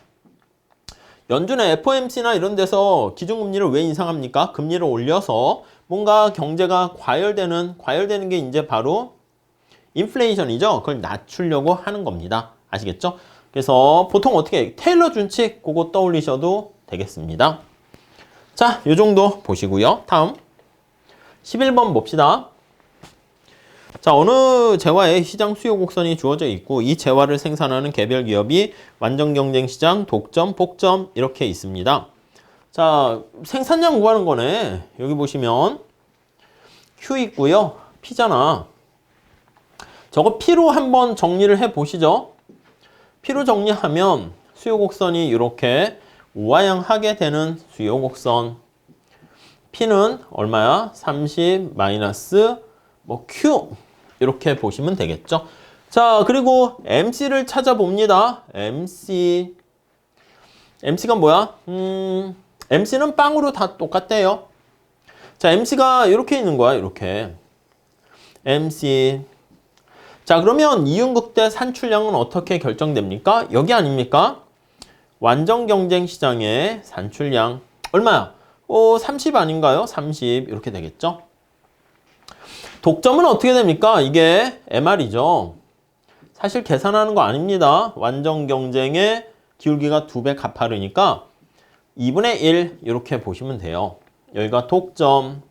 연준의 FOMC나 이런 데서 기준금리를 왜 인상합니까? 금리를 올려서 뭔가 경제가 과열되는 게 이제 바로 인플레이션이죠. 그걸 낮추려고 하는 겁니다. 아시겠죠? 그래서 보통 어떻게 테일러 준칙 그거 떠올리셔도 되겠습니다. 자, 요 정도 보시고요. 다음 11번 봅시다. 자, 어느 재화에 시장 수요 곡선이 주어져 있고 이 재화를 생산하는 개별 기업이 완전 경쟁 시장, 독점, 복점 이렇게 있습니다. 자, 생산량 구하는 거네. 여기 보시면 Q 있고요. P잖아. 저거 P로 한번 정리를 해 보시죠. P로 정리하면 수요 곡선이 이렇게 우하향하게 되는 수요 곡선. P는 얼마야? 30 마이너스 뭐 Q 이렇게 보시면 되겠죠. 자, 그리고 MC를 찾아봅니다. MC가 뭐야? MC는 빵으로 다 똑같대요. 자, MC가 이렇게 있는 거야. 이렇게 MC. 자, 그러면 이윤극대 산출량은 어떻게 결정됩니까? 여기 아닙니까? 완전 경쟁 시장의 산출량 얼마야? 30 아닌가요? 30 이렇게 되겠죠. 독점은 어떻게 됩니까? 이게 MR이죠. 사실 계산하는 거 아닙니다. 완전 경쟁의 기울기가 2배 가파르니까 2분의 1 이렇게 보시면 돼요. 여기가 독점,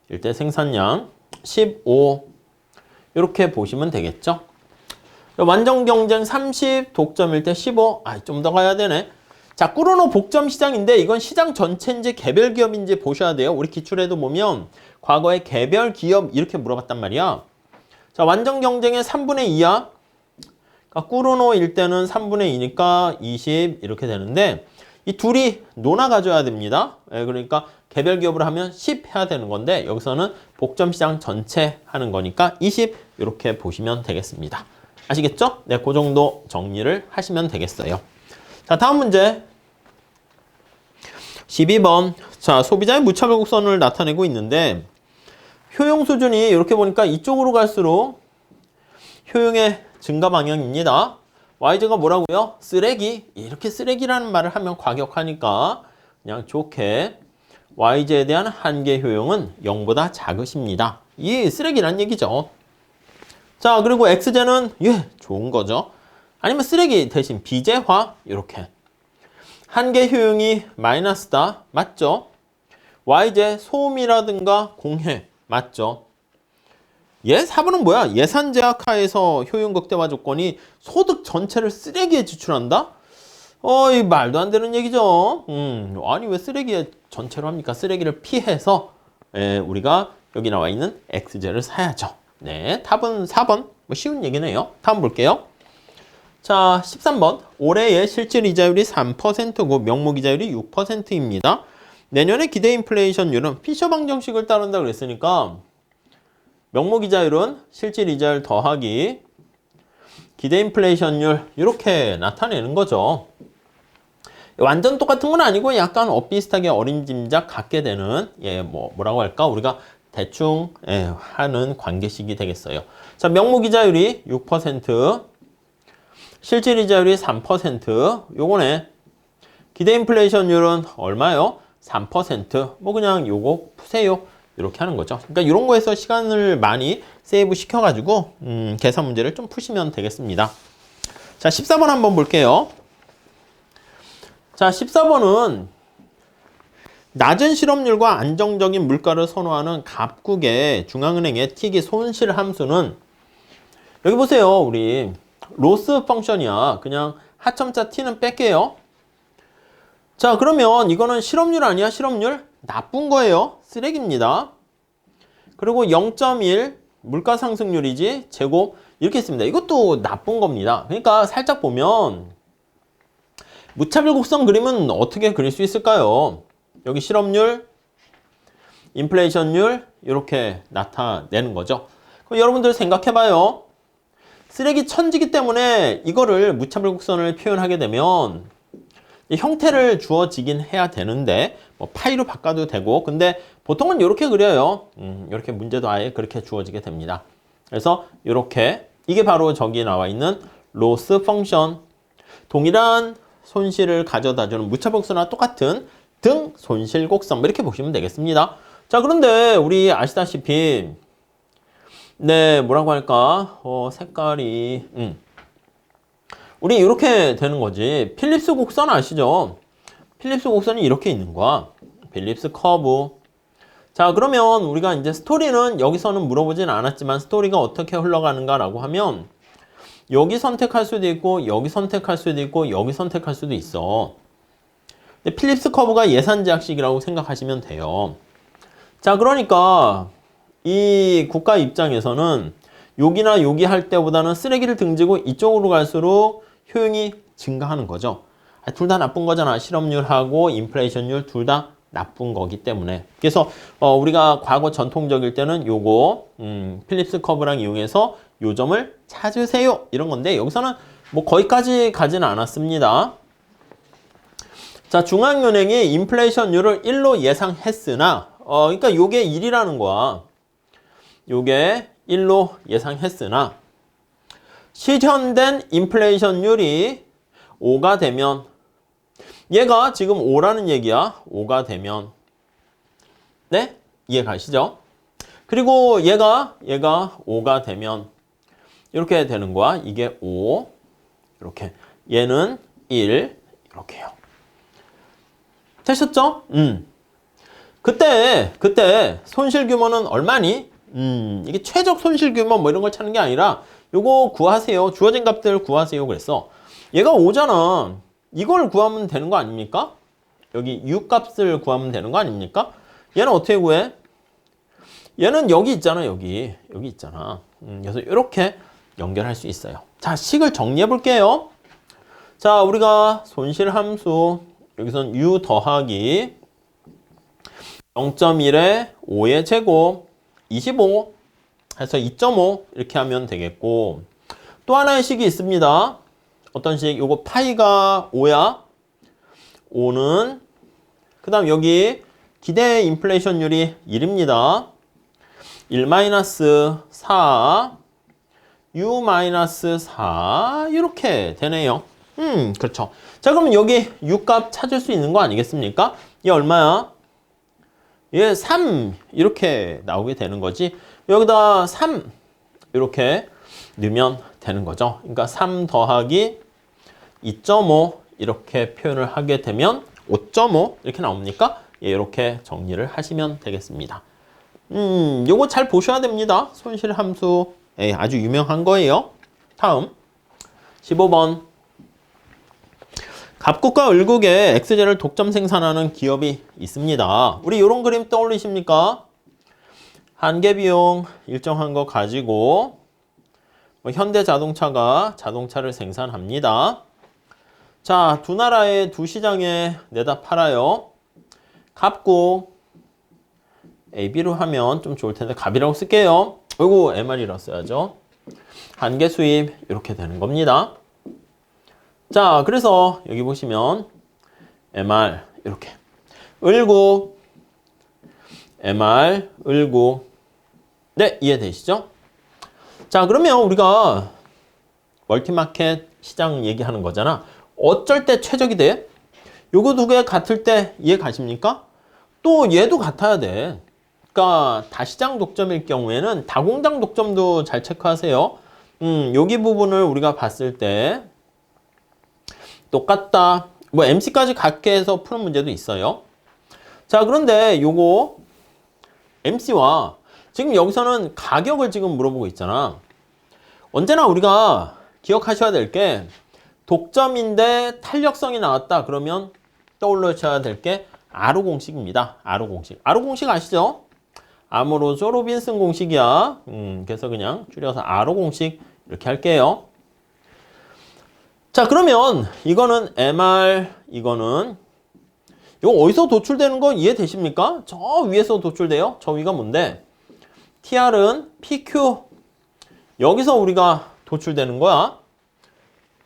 일대 생산량 15 이렇게 보시면 되겠죠. 완전 경쟁 30, 독점일 때 15. 좀 더 가야 되네. 자, 꾸르노 복점 시장인데 이건 시장 전체인지 개별 기업인지 보셔야 돼요. 우리 기출에도 보면 과거에 개별 기업 이렇게 물어봤단 말이야. 자, 완전 경쟁의 3분의 2야. 그러니까 꾸르노일 때는 3분의 2니까 20 이렇게 되는데 이 둘이 논아 가져야 됩니다. 그러니까 개별 기업으로 하면 10 해야 되는 건데 여기서는 복점 시장 전체 하는 거니까 20 이렇게 보시면 되겠습니다. 아시겠죠? 네, 그 정도 정리를 하시면 되겠어요. 자, 다음 문제 12번. 자, 소비자의 무차별 곡선을 나타내고 있는데 효용 수준이 이렇게 보니까 이쪽으로 갈수록 효용의 증가 방향입니다. YZ가 뭐라고요? 쓰레기. 이렇게 쓰레기라는 말을 하면 과격하니까 그냥 좋게 YZ에 대한 한계 효용은 0보다 작으십니다. 이 쓰레기란 얘기죠. 자, 그리고 XZ는 좋은 거죠. 아니면 쓰레기 대신 비재화 이렇게 한계 효용이 마이너스다. 맞죠? YZ 소음이라든가 공해 맞죠? 4번은 뭐야? 예산 제약하에서 효용 극대화 조건이 소득 전체를 쓰레기에 지출한다? 이 말도 안 되는 얘기죠. 아니 왜 쓰레기에 전체로 합니까? 쓰레기를 피해서 우리가 여기 나와 있는 XZ를 사야죠. 네, 답은 4번. 뭐 쉬운 얘기네요. 다음 볼게요. 자, 13번. 올해의 실질 이자율이 3%고 명목 이자율이 6%입니다. 내년에 기대 인플레이션율은 피셔 방정식을 따른다 그랬으니까 명목 이자율은 실질 이자율 더하기 기대 인플레이션율 이렇게 나타내는 거죠. 완전 똑같은 건 아니고 약간 엇비슷하게 어림짐작 갖게 되는 뭐라고 할까? 우리가 대충 하는 관계식이 되겠어요. 자, 명목 이자율이 6%, 실질 이자율이 3%. 요거네. 기대 인플레이션율은 얼마요? 3%. 뭐 그냥 요거 푸세요. 이렇게 하는 거죠. 그러니까 이런 거에서 시간을 많이 세이브 시켜가지고 계산 문제를 좀 푸시면 되겠습니다. 자, 14번 한번 볼게요. 자, 14번은 낮은 실업률과 안정적인 물가를 선호하는 갑국의 중앙은행의 T기 손실 함수는 여기 보세요. 우리 로스 펑션이야. 그냥 하첨자 T는 뺄게요. 자, 그러면 이거는 실업률 아니야? 실업률? 나쁜 거예요. 쓰레기입니다. 그리고 0.1 물가 상승률이지 제곱 이렇게 있습니다. 이것도 나쁜 겁니다. 그러니까 살짝 보면 무차별 곡선 그림은 어떻게 그릴 수 있을까요? 여기 실업률, 인플레이션율 이렇게 나타내는 거죠. 그럼 여러분들 생각해봐요. 쓰레기 천지기 때문에 이거를 무차별 곡선을 표현하게 되면 형태를 주어지긴 해야 되는데 뭐 파이로 바꿔도 되고 근데 보통은 이렇게 그려요. 이렇게 문제도 아예 그렇게 주어지게 됩니다. 그래서 이렇게 이게 바로 저기 나와 있는 로스 펑션 동일한 손실을 가져다주는 무차별 곡선과 똑같은 등 손실 곡선 이렇게 보시면 되겠습니다. 자, 그런데 우리 아시다시피 뭐라고 할까 색깔이 우리 이렇게 되는 거지. 필립스 곡선 아시죠? 필립스 곡선이 이렇게 있는 거야. 필립스 커브. 자, 그러면 우리가 이제 스토리는 여기서는 물어보진 않았지만 스토리가 어떻게 흘러가는가라고 하면 여기 선택할 수도 있고 여기 선택할 수도 있고 여기 선택할 수도 있어. 근데 필립스 커브가 예산제약식이라고 생각하시면 돼요. 자, 그러니까 이 국가 입장에서는 여기나 여기 할 때보다는 쓰레기를 등지고 이쪽으로 갈수록 효용이 증가하는 거죠. 둘 다 나쁜 거잖아. 실업률하고 인플레이션율 둘 다 나쁜 거기 때문에. 그래서 우리가 과거 전통적일 때는 요거 필립스 커브랑 이용해서 요 점을 찾으세요. 이런 건데 여기서는 뭐 거기까지 가지는 않았습니다. 자, 중앙은행이 인플레이션율을 1로 예상했으나 그러니까 요게 1이라는 거야. 요게 1로 예상했으나 실현된 인플레이션율이 5가 되면 얘가 지금 5라는 얘기야. 5가 되면 네? 이해 가시죠? 그리고 얘가 5가 되면 이렇게 되는 거야. 이게 5 이렇게 얘는 1 이렇게요. 되셨죠? 그때 손실 규모는 얼마니? 이게 최적 손실 규모 뭐 이런 걸 찾는 게 아니라 요거 구하세요. 주어진 값들 구하세요. 그랬어. 얘가 5잖아. 이걸 구하면 되는 거 아닙니까? 여기 U 값을 구하면 되는 거 아닙니까? 얘는 어떻게 구해? 얘는 여기 있잖아. 여기 있잖아. 그래서 이렇게 연결할 수 있어요. 자, 식을 정리해 볼게요. 자, 우리가 손실 함수 여기선 U 더하기 0.1에 5의 제곱 25 해서 2.5 이렇게 하면 되겠고 또 하나의 식이 있습니다. 어떤 식? 요거 파이가 5야. 5는 그 다음 여기 기대 인플레이션율이 1입니다. 1-4 U-4 이렇게 되네요. 그렇죠. 자, 그러면 여기 U 값 찾을 수 있는 거 아니겠습니까? 얘 얼마야? 얘 3 이렇게 나오게 되는 거지. 여기다 3 이렇게 넣으면 되는 거죠. 그러니까 3 더하기 2.5 이렇게 표현을 하게 되면 5.5 이렇게 나옵니까? 예, 이렇게 정리를 하시면 되겠습니다. 요거 잘 보셔야 됩니다. 손실 함수 아주 유명한 거예요. 다음 15번 갑국과 을국에 엑스제를 독점 생산하는 기업이 있습니다. 우리 이런 그림 떠올리십니까? 한계 비용 일정한 거 가지고 뭐 현대자동차가 자동차를 생산합니다. 자, 두 나라의 두 시장에 내다 팔아요. 갑고 AB로 하면 좀 좋을 텐데 갑이라고 쓸게요. 그리고 MR이라고 써야죠. 한계 수입 이렇게 되는 겁니다. 자, 그래서 여기 보시면 MR 이렇게 을구 MR 을구 네, 이해되시죠? 자, 그러면 우리가 멀티마켓 시장 얘기하는 거잖아. 어쩔 때 최적이 돼? 요거 두 개 같을 때 이해 가십니까? 또 얘도 같아야 돼. 그러니까 다시장 독점일 경우에는 다공장 독점도 잘 체크하세요. 여기 부분을 우리가 봤을 때 똑같다. 뭐 MC까지 같게 해서 푸는 문제도 있어요. 자, 그런데 요거 MC와 지금 여기서는 가격을 지금 물어보고 있잖아. 언제나 우리가 기억하셔야 될 게 독점인데 탄력성이 나왔다. 그러면 떠올려셔야 될 게 아로 공식입니다. 아로 공식. 아로 공식 아시죠? 아모로조 로빈슨 공식이야. 그래서 그냥 줄여서 아로 공식 이렇게 할게요. 자, 그러면 이거는 MR, 이거 어디서 도출되는 거 이해되십니까? 저 위에서 도출돼요. 저 위가 뭔데? TR은 PQ. 여기서 우리가 도출되는 거야.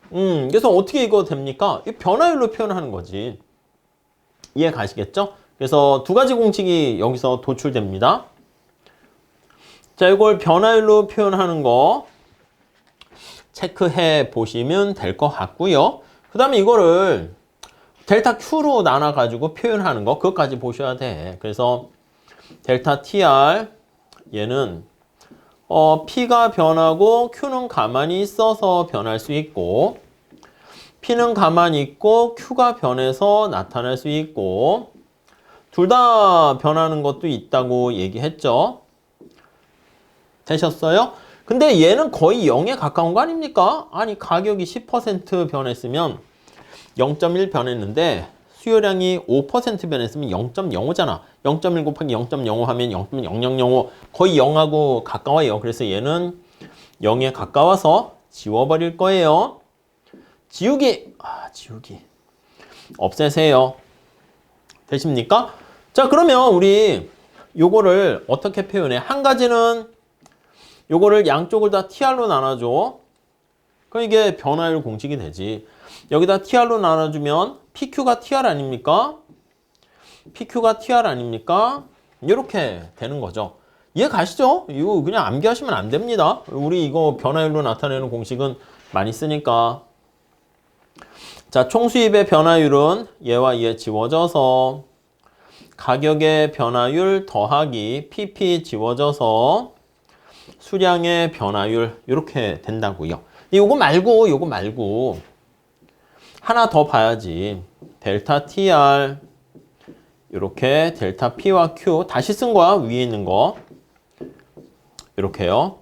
그래서 어떻게 이거 됩니까? 이 변화율로 표현하는 거지. 이해 가시겠죠? 그래서 두 가지 공식이 여기서 도출됩니다. 자, 이걸 변화율로 표현하는 거 체크해 보시면 될 것 같고요. 그 다음에 이거를 델타 Q로 나눠가지고 표현하는 거 그것까지 보셔야 돼. 그래서 델타 TR 얘는 P가 변하고 Q는 가만히 있어서 변할 수 있고 P는 가만히 있고 Q가 변해서 나타날 수 있고 둘 다 변하는 것도 있다고 얘기했죠. 되셨어요? 근데 얘는 거의 0에 가까운 거 아닙니까? 아니 가격이 10% 변했으면 0.1 변했는데 수요량이 5% 변했으면 0.05잖아. 0.1 곱하기 0.05 하면 0.0005 거의 0하고 가까워요. 그래서 얘는 0에 가까워서 지워버릴 거예요. 지우기. 지우기. 없애세요. 되십니까? 자, 그러면 우리 요거를 어떻게 표현해? 한 가지는 요거를 양쪽을 다 TR로 나눠줘. 그럼 이게 변화율 공식이 되지. 여기다 TR로 나눠주면 PQ가 TR 아닙니까? PQ가 TR 아닙니까? 이렇게 되는 거죠. 이해 가시죠? 이거 그냥 암기하시면 안 됩니다. 우리 이거 변화율로 나타내는 공식은 많이 쓰니까. 자, 총수입의 변화율은 얘와 얘 지워져서 가격의 변화율 더하기 PP 지워져서 수량의 변화율 이렇게 된다고요. 요거 말고 하나 더 봐야지. 델타 TR 이렇게 델타 P와 Q 다시 쓴 거야. 위에 있는 거 이렇게요.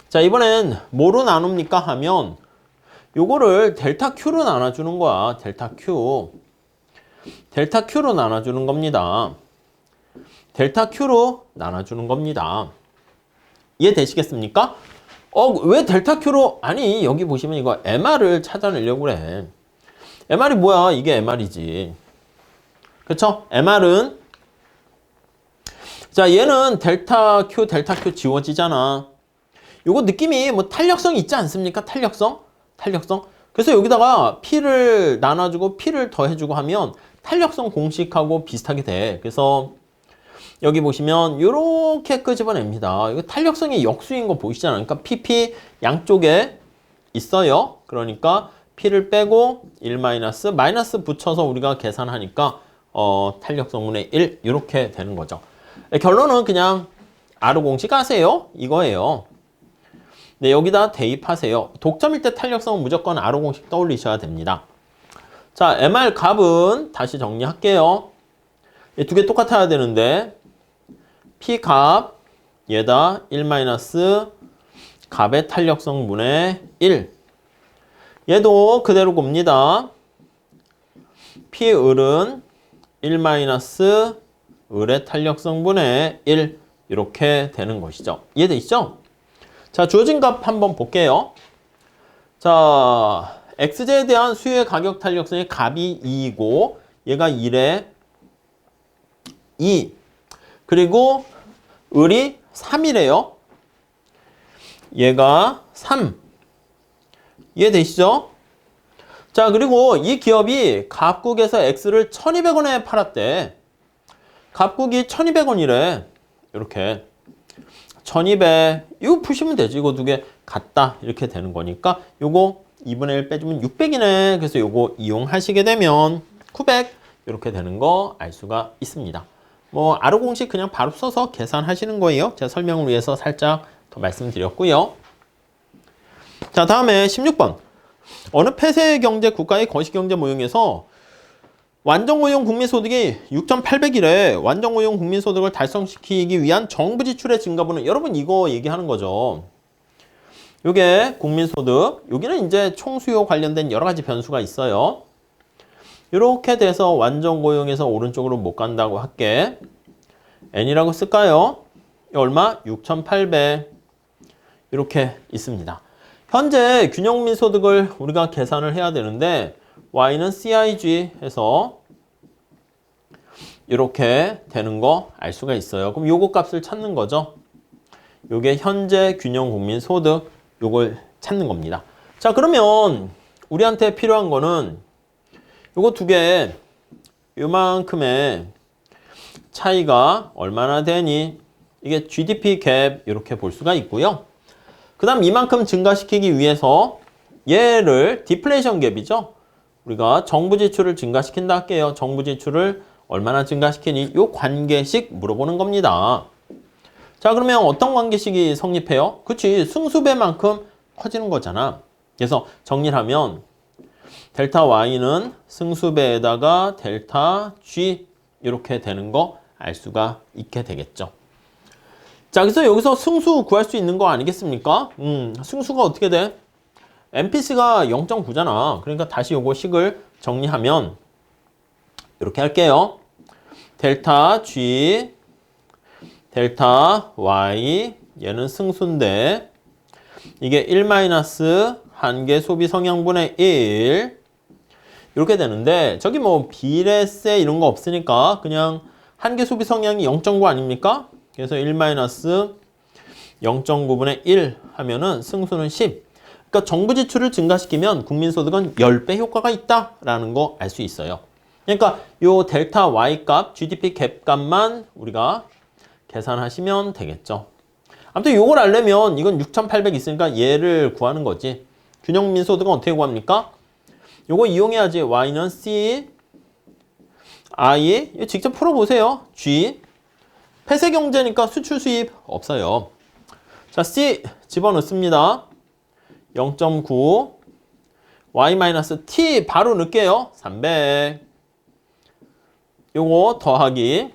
자, 이번엔 뭐로 나눕니까 하면 요거를 델타 Q로 나눠주는 거야. 델타 Q로 나눠주는 겁니다. 델타 Q로 나눠주는 겁니다. 이해되시겠습니까? 왜 델타 Q로? 아니, 여기 보시면 이거 MR을 찾아내려고 그래. MR이 뭐야? 이게 MR이지. 그쵸? MR은 자, 얘는 델타 Q 지워지잖아. 요거 느낌이 뭐 탄력성 있지 않습니까? 탄력성. 그래서 여기다가 P를 나눠주고 P를 더해주고 하면 탄력성 공식하고 비슷하게 돼. 그래서 여기 보시면 이렇게 끄집어냅니다. 이거 탄력성이 역수인 거 보이시잖아요. 그러니까 PP 양쪽에 있어요. 그러니까 P를 빼고 1 마이너스 붙여서 우리가 계산하니까 탄력성분의 1 이렇게 되는 거죠. 결론은 그냥 아르 공식 아세요? 이거예요. 네, 여기다 대입하세요. 독점일 때 탄력성은 무조건 아르 공식 떠올리셔야 됩니다. 자, MR 값은 다시 정리할게요. 이 두 개 똑같아야 되는데 P 값 얘다 1 값의 탄력성분의 1 얘도 그대로 곱니다. P 을은 1 을의 탄력성분의 1 이렇게 되는 것이죠. 이해되시죠? 자, 주어진 값 한번 볼게요. 자, XJ에 대한 수요의 가격 탄력성의 값이 2이고 얘가 1에 2 그리고 을이 3이래요. 얘가 3 이해되시죠? 자, 그리고 이 기업이 갑국에서 X를 1200원에 팔았대. 갑국이 1200원이래. 이렇게 1200 이거 푸시면 되지. 이거 두 개 같다 이렇게 되는 거니까 요거 2분의 1 빼주면 600이네. 그래서 요거 이용하시게 되면 900 이렇게 되는 거 알 수가 있습니다. 뭐 아르 공식 그냥 바로 써서 계산하시는 거예요. 제가 설명을 위해서 살짝 더 말씀드렸고요. 자, 다음에 16번. 어느 폐쇄 경제 국가의 거시경제 모형에서 완전고용 국민소득이 6,800이래. 완전고용 국민소득을 달성시키기 위한 정부 지출의 증가분은 여러분 이거 얘기하는 거죠. 요게 국민소득. 여기는 이제 총수요 관련된 여러 가지 변수가 있어요. 이렇게 돼서 완전고용에서 오른쪽으로 못 간다고 할게. N이라고 쓸까요? 얼마? 6,800 이렇게 있습니다. 현재 균형민소득을 우리가 계산을 해야 되는데 Y는 CIG 해서 이렇게 되는 거 알 수가 있어요. 그럼 요거 값을 찾는 거죠. 요게 현재 균형국민소득 요걸 찾는 겁니다. 자, 그러면 우리한테 필요한 거는 요거 두 개 요만큼의 차이가 얼마나 되니? 이게 GDP 갭 이렇게 볼 수가 있고요. 그 다음 이만큼 증가시키기 위해서 얘를 디플레이션 갭이죠. 우리가 정부 지출을 증가시킨다 할게요. 정부 지출을 얼마나 증가시키니? 요 관계식 물어보는 겁니다. 자, 그러면 어떤 관계식이 성립해요? 그치, 승수배만큼 커지는 거잖아. 그래서 정리를 하면 델타 Y는 승수배에다가 델타 G 이렇게 되는 거 알 수가 있게 되겠죠. 자, 그래서 여기서 승수 구할 수 있는 거 아니겠습니까? 승수가 어떻게 돼? MPC가 0.9잖아. 그러니까 다시 요거 식을 정리하면 이렇게 할게요. 델타 G, 델타 Y, 얘는 승수인데 이게 1 한계 소비 성향분의 1 이렇게 되는데 저기 뭐 비례세 이런 거 없으니까 그냥 한계 소비 성향이 0.9 아닙니까? 그래서 1 0.9분의 1 하면은 승수는 10. 그러니까 정부 지출을 증가시키면 국민소득은 10배 효과가 있다라는 거 알 수 있어요. 그러니까 요 델타 Y 값, GDP 갭 값만 우리가 계산하시면 되겠죠. 아무튼 요걸 알려면 이건 6,800 있으니까 얘를 구하는 거지. 균형민소득은 어떻게 구합니까? 요거 이용해야지. Y는 C, I, 이거 직접 풀어보세요. G, 폐쇄 경제니까 수출 수입 없어요. 자, C 집어넣습니다. 0.9 Y-T 바로 넣을게요. 300 요거 더하기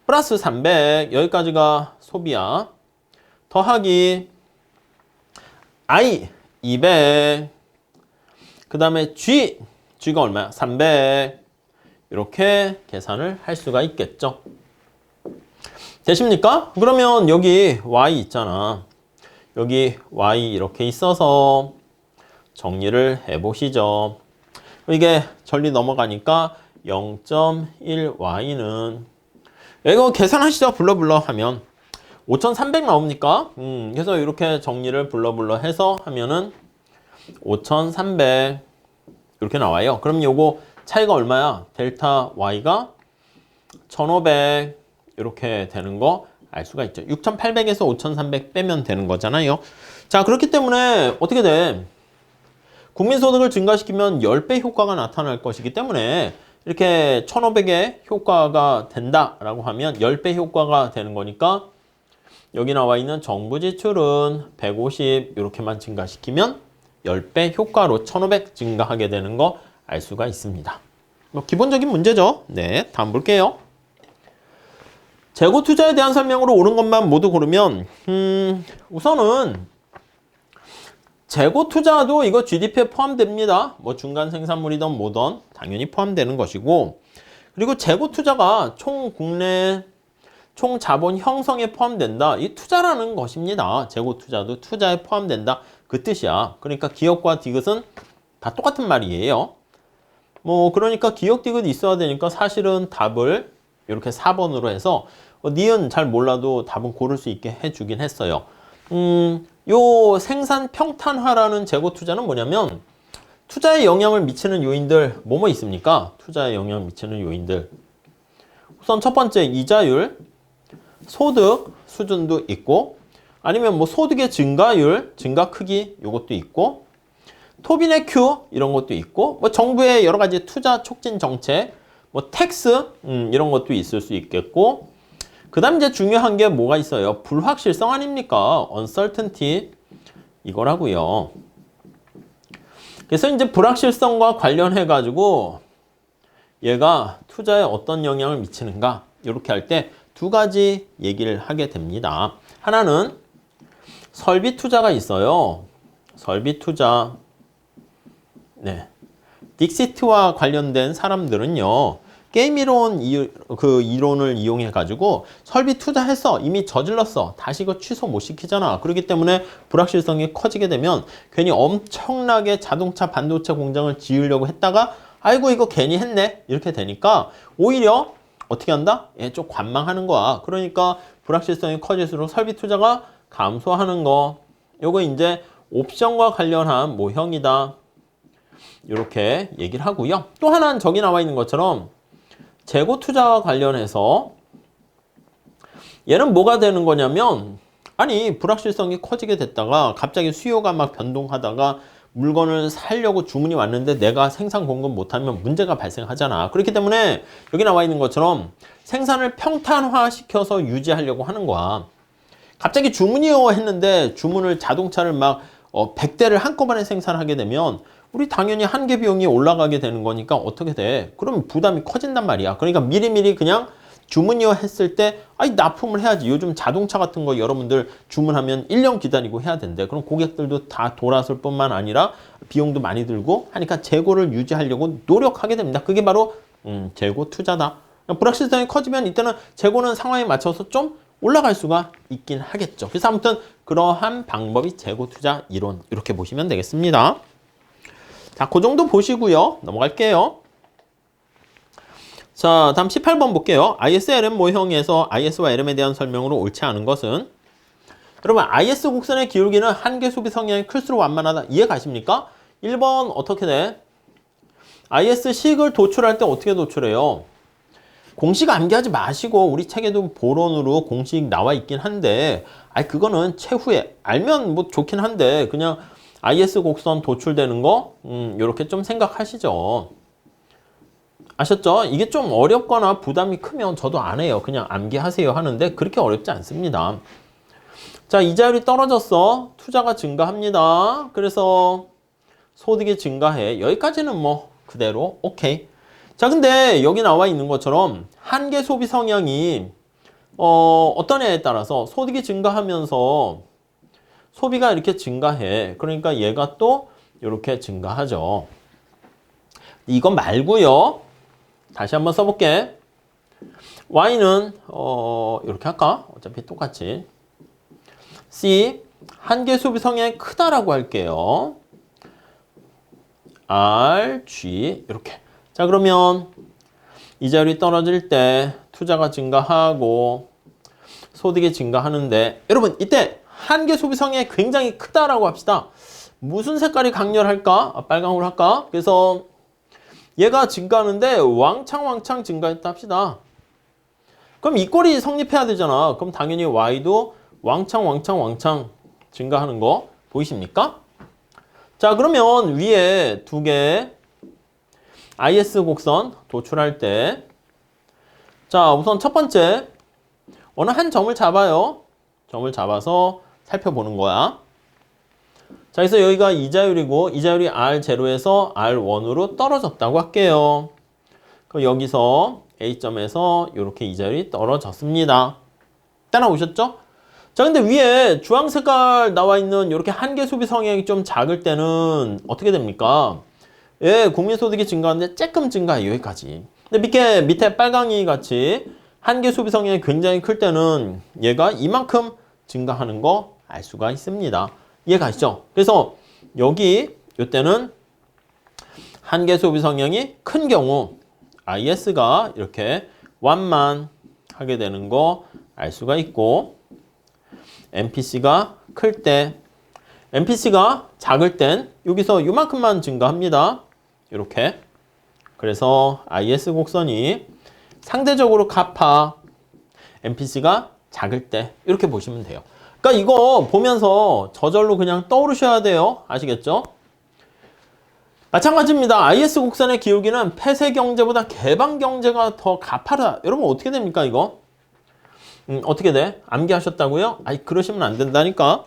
플러스 300 여기까지가 소비야. 더하기 I 200 그 다음에 G가 얼마야? 300 이렇게 계산을 할 수가 있겠죠. 되십니까? 그러면 여기 Y 있잖아. 여기 Y 이렇게 있어서 정리를 해보시죠. 이게 전리 넘어가니까 0.1Y는 이거 계산하시죠. 불러 하면 5,300 나옵니까? 그래서 이렇게 정리를 불러 해서 하면은 5,300 이렇게 나와요. 그럼 요거 차이가 얼마야? 델타 Y가 1,500 이렇게 되는 거 알 수가 있죠. 6,800에서 5,300 빼면 되는 거잖아요. 자, 그렇기 때문에 어떻게 돼? 국민소득을 증가시키면 10배 효과가 나타날 것이기 때문에 이렇게 1,500의 효과가 된다라고 하면 10배 효과가 되는 거니까 여기 나와 있는 정부 지출은 150 이렇게만 증가시키면 10배 효과로 1,500 증가하게 되는 거 알 수가 있습니다. 뭐 기본적인 문제죠. 네, 다음 볼게요. 재고 투자에 대한 설명으로 옳은 것만 모두 고르면 우선은 재고 투자도 이거 GDP에 포함됩니다. 뭐 중간 생산물이든 뭐든 당연히 포함되는 것이고, 그리고 재고 투자가 총 국내 총 자본 형성에 포함된다. 이 투자라는 것입니다. 재고 투자도 투자에 포함된다. 그 뜻이야. 그러니까 기업과 디귿은 다 똑같은 말이에요. 뭐 그러니까 기억 디귿 있어야 되니까 사실은 답을 이렇게 4번으로 해서 니은 잘 몰라도 답은 고를 수 있게 해주긴 했어요. 요 생산 평탄화라는 재고 투자는 뭐냐면 투자에 영향을 미치는 요인들 뭐뭐 있습니까? 투자에 영향을 미치는 요인들. 우선 첫 번째 이자율, 소득 수준도 있고 아니면 뭐 소득의 증가율, 증가 크기 요것도 있고 토빈의 큐 이런 것도 있고 뭐 정부의 여러 가지 투자 촉진 정책, 뭐 텍스 이런 것도 있을 수 있겠고 그다음 이제 중요한 게 뭐가 있어요? 불확실성 아닙니까? uncertainty 이거라고요. 그래서 이제 불확실성과 관련해 가지고 얘가 투자에 어떤 영향을 미치는가 이렇게 할 때 두 가지 얘기를 하게 됩니다. 하나는 설비 투자가 있어요. 설비 투자. 네. 딕시트와 관련된 사람들은요. 게임 이론 그 이론을 이용해 가지고 설비 투자해서 이미 저질렀어. 다시 이거 취소 못 시키잖아. 그렇기 때문에 불확실성이 커지게 되면 괜히 엄청나게 자동차 반도체 공장을 지으려고 했다가 아이고 이거 괜히 했네. 이렇게 되니까 오히려 어떻게 한다? 좀 관망하는 거야. 그러니까 불확실성이 커질수록 설비 투자가 감소하는 거. 요거 이제 옵션과 관련한 모형이다. 이렇게 얘기를 하고요. 또 하나는 저기 나와 있는 것처럼 재고 투자와 관련해서 얘는 뭐가 되는 거냐면 아니 불확실성이 커지게 됐다가 갑자기 수요가 막 변동하다가 물건을 사려고 주문이 왔는데 내가 생산 공급 못하면 문제가 발생하잖아. 그렇기 때문에 여기 나와 있는 것처럼 생산을 평탄화시켜서 유지하려고 하는 거야. 갑자기 주문이요 했는데 주문을 자동차를 막 100대를 한꺼번에 생산하게 되면 우리 당연히 한계 비용이 올라가게 되는 거니까 어떻게 돼? 그럼 부담이 커진단 말이야. 그러니까 미리미리 그냥 주문이요 했을 때 아이 납품을 해야지. 요즘 자동차 같은 거 여러분들 주문하면 1년 기다리고 해야 된대. 그럼 고객들도 다 돌아설 뿐만 아니라 비용도 많이 들고 하니까 재고를 유지하려고 노력하게 됩니다. 그게 바로 재고 투자다. 불확실성이 커지면 이때는 재고는 상황에 맞춰서 좀 올라갈 수가 있긴 하겠죠. 그래서 아무튼 그러한 방법이 재고 투자 이론 이렇게 보시면 되겠습니다. 자, 그 정도 보시고요. 넘어갈게요. 자, 다음 18번 볼게요. ISLM 모형에서 IS와 LM에 대한 설명으로 옳지 않은 것은 여러분 IS 곡선의 기울기는 한계 소비 성향이 클수록 완만하다. 이해 가십니까? 1번 어떻게 돼? IS 식을 도출할 때 어떻게 도출해요? 공식 암기하지 마시고 우리 책에도 보론으로 공식 나와 있긴 한데 그거는 최후에 알면 뭐 좋긴 한데 그냥 IS 곡선 도출되는 거 요렇게 좀 생각하시죠. 아셨죠? 이게 좀 어렵거나 부담이 크면 저도 안 해요. 그냥 암기하세요 하는데 그렇게 어렵지 않습니다. 자, 이자율이 떨어졌어. 투자가 증가합니다. 그래서 소득이 증가해. 여기까지는 뭐 그대로 오케이. 자, 근데 여기 나와 있는 것처럼 한계 소비 성향이 어떤 애에 따라서 소득이 증가하면서 소비가 이렇게 증가해. 그러니까 얘가 또 이렇게 증가하죠. 이거 말고요. 다시 한번 써볼게. Y는 이렇게 할까? 어차피 똑같이. C 한계 소비 성향이 크다라고 할게요. R, G 이렇게. 자, 그러면 이자율이 떨어질 때 투자가 증가하고 소득이 증가하는데 여러분 이때 한계 소비 성향이 굉장히 크다라고 합시다. 무슨 색깔이 강렬할까? 빨강으로 할까? 그래서 얘가 증가하는데 왕창 증가했다 합시다. 그럼 이 꼴이 성립해야 되잖아. 그럼 당연히 Y도 왕창 증가하는 거 보이십니까? 자, 그러면 위에 두 개 IS 곡선 도출할 때 자, 우선 첫 번째 어느 한 점을 잡아요. 점을 잡아서 살펴보는 거야. 자, 그래서 여기가 이자율이고 이자율이 R0에서 R1으로 떨어졌다고 할게요. 그럼 여기서 A점에서 이렇게 이자율이 떨어졌습니다. 따라오셨죠? 자, 근데 위에 주황 색깔 나와 있는 이렇게 한계 소비 성향이 좀 작을 때는 어떻게 됩니까? 예, 국민소득이 증가하는데 조금 증가해요. 여기까지. 근데 밑에 빨강이 같이 한계 소비 성향이 굉장히 클 때는 얘가 이만큼 증가하는 거 알 수가 있습니다. 이해 가시죠? 그래서 여기 이때는 한계 소비 성향이 큰 경우 IS가 이렇게 완만하게 되는 거 알 수가 있고, MPC가 클 때, MPC가 작을 땐 여기서 이만큼만 증가합니다. 이렇게. 그래서 IS 곡선이 상대적으로 가파, MPC가 작을 때 이렇게 보시면 돼요. 그러니까 이거 보면서 저절로 그냥 떠오르셔야 돼요. 아시겠죠? 마찬가지입니다. IS 곡선의 기울기는 폐쇄 경제보다 개방 경제가 더 가파르다. 여러분 어떻게 됩니까 이거? 어떻게 돼? 암기하셨다고요? 아니 그러시면 안 된다니까.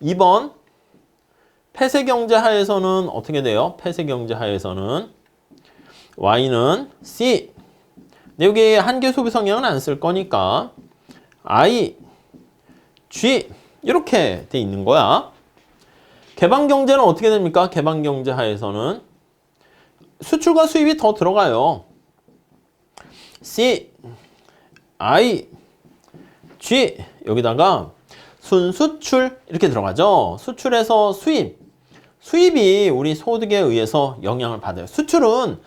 2번 폐쇄 경제 하에서는 어떻게 돼요? 폐쇄 경제 하에서는 Y는 C. 근데 여기 한계 소비 성향은 안 쓸 거니까 I, G 이렇게 돼 있는 거야. 개방 경제는 어떻게 됩니까? 개방 경제 하에서는 수출과 수입이 더 들어가요. C, I, G 여기다가 순수출 이렇게 들어가죠. 수출에서 수입. 수입이 우리 소득에 의해서 영향을 받아요. 수출은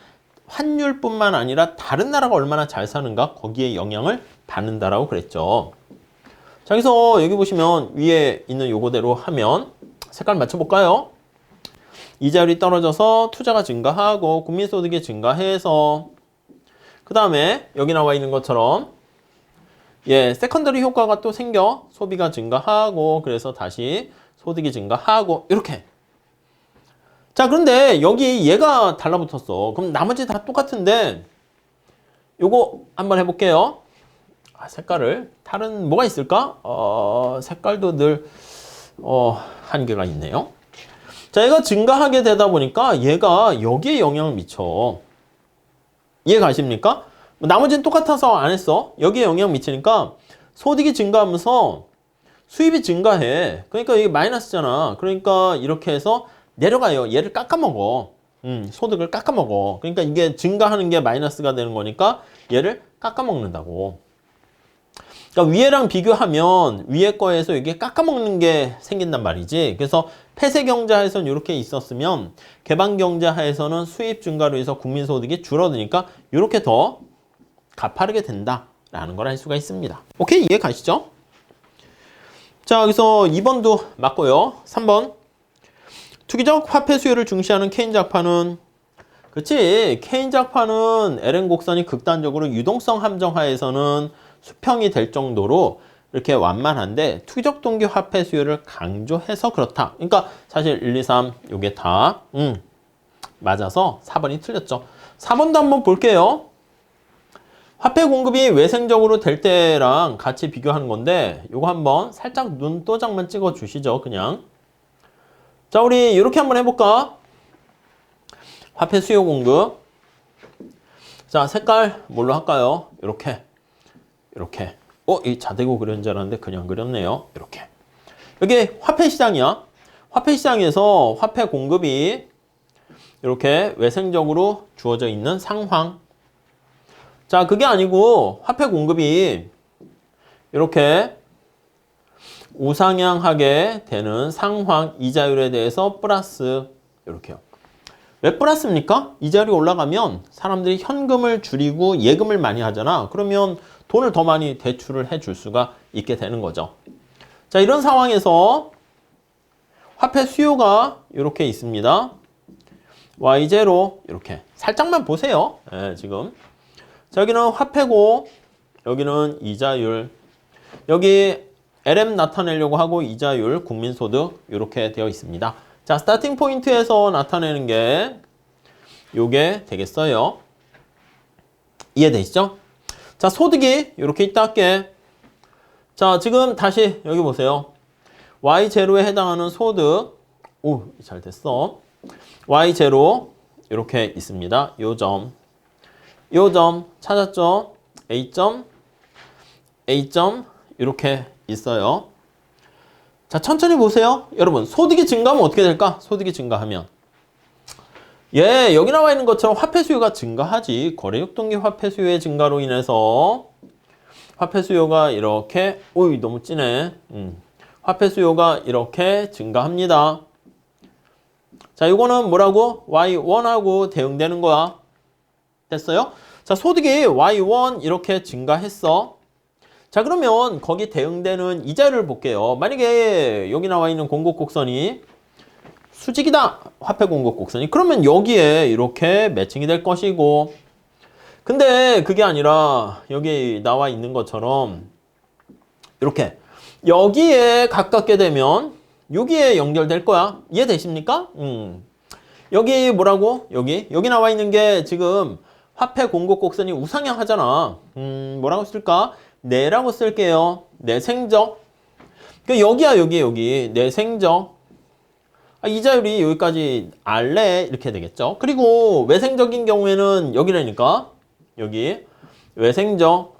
환율뿐만 아니라 다른 나라가 얼마나 잘 사는가 거기에 영향을 받는다라고 그랬죠. 자, 여기서 여기 보시면 위에 있는 요거대로 하면 색깔 맞춰볼까요? 이자율이 떨어져서 투자가 증가하고 국민소득이 증가해서 그 다음에 여기 나와 있는 것처럼 세컨더리 효과가 또 생겨 소비가 증가하고 그래서 다시 소득이 증가하고 이렇게. 자, 그런데 여기 얘가 달라붙었어. 그럼 나머지 다 똑같은데 요거 한번 해볼게요. 색깔을 다른 뭐가 있을까? 색깔도 늘 한계가 있네요. 자, 얘가 증가하게 되다 보니까 얘가 여기에 영향을 미쳐. 이해 가십니까? 나머지는 똑같아서 안 했어. 여기에 영향 미치니까 소득이 증가하면서 수입이 증가해. 그러니까 이게 마이너스잖아. 그러니까 이렇게 해서 내려가요. 얘를 깎아먹어. 소득을 깎아먹어. 그러니까 이게 증가하는 게 마이너스가 되는 거니까 얘를 깎아먹는다고. 그러니까 위에랑 비교하면 위에 거에서 이게 깎아먹는 게 생긴단 말이지. 그래서 폐쇄 경제하에서는 이렇게 있었으면 개방 경제하에서는 수입 증가로 해서 국민소득이 줄어드니까 이렇게 더 가파르게 된다라는 걸 알 수가 있습니다. 오케이, 이해 가시죠? 자, 여기서 2번도 맞고요. 3번. 투기적 화폐 수요를 중시하는 케인즈 학파는 그렇지. 케인즈 학파는 LN 곡선이 극단적으로 유동성 함정하에서는 수평이 될 정도로 이렇게 완만한데 투기적 동기 화폐 수요를 강조해서 그렇다. 그러니까 사실 1, 2, 3 요게 다 맞아서 4번이 틀렸죠. 4번도 한번 볼게요. 화폐 공급이 외생적으로 될 때랑 같이 비교하는 건데 요거 한번 살짝 눈도장만 찍어 주시죠. 그냥. 자, 우리 이렇게 한번 해볼까? 화폐 수요 공급. 자, 색깔 뭘로 할까요? 이렇게. 이 자대고 그렸는 줄 알았는데 그냥 그렸네요. 이렇게. 여기 화폐 시장이야. 화폐 시장에서 화폐 공급이 이렇게 외생적으로 주어져 있는 상황. 자, 그게 아니고 화폐 공급이 이렇게 우상향하게 되는 상황, 이자율에 대해서 플러스 이렇게요. 왜 플러스입니까? 이자율이 올라가면 사람들이 현금을 줄이고 예금을 많이 하잖아. 그러면 돈을 더 많이 대출을 해줄 수가 있게 되는 거죠. 자, 이런 상황에서 화폐 수요가 이렇게 있습니다. Y0 이렇게 살짝만 보세요. 지금. 자, 여기는 화폐고 여기는 이자율. 여기 LM 나타내려고 하고 이자율, 국민소득 이렇게 되어 있습니다. 자, 스타팅 포인트에서 나타내는 게 요게 되겠어요. 이해되시죠? 자, 소득이 이렇게 있다 할게. 자, 지금 다시 여기 보세요. Y0에 해당하는 소득. 오, 잘 됐어. Y0 이렇게 있습니다. 요 점 찾았죠? A점 이렇게 있어요. 자, 천천히 보세요. 여러분, 소득이 증가하면 어떻게 될까? 소득이 증가하면 여기 나와 있는 것처럼 화폐 수요가 증가하지. 거래육 동기 화폐 수요의 증가로 인해서 화폐 수요가 이렇게, 오이, 너무 진해. 화폐 수요가 이렇게 증가합니다. 자, 이거는 뭐라고? Y1하고 대응되는 거야. 됐어요? 자, 소득이 Y1 이렇게 증가했어. 자, 그러면 거기 대응되는 이자율을 볼게요. 만약에 여기 나와 있는 공급곡선이 수직이다. 화폐 공급곡선이. 그러면 여기에 이렇게 매칭이 될 것이고. 근데 그게 아니라 여기 나와 있는 것처럼 이렇게 여기에 가깝게 되면 여기에 연결될 거야. 이해되십니까? 여기 뭐라고? 여기 나와 있는 게 지금 화폐 공급 곡선이 우상향 하잖아. 뭐라고 쓸까? 내라고 쓸게요. 내생적. 그러니까 여기야, 여기. 내생적. 이자율이 여기까지 R래 이렇게 되겠죠. 그리고 외생적인 경우에는 여기라니까. 여기. 외생적.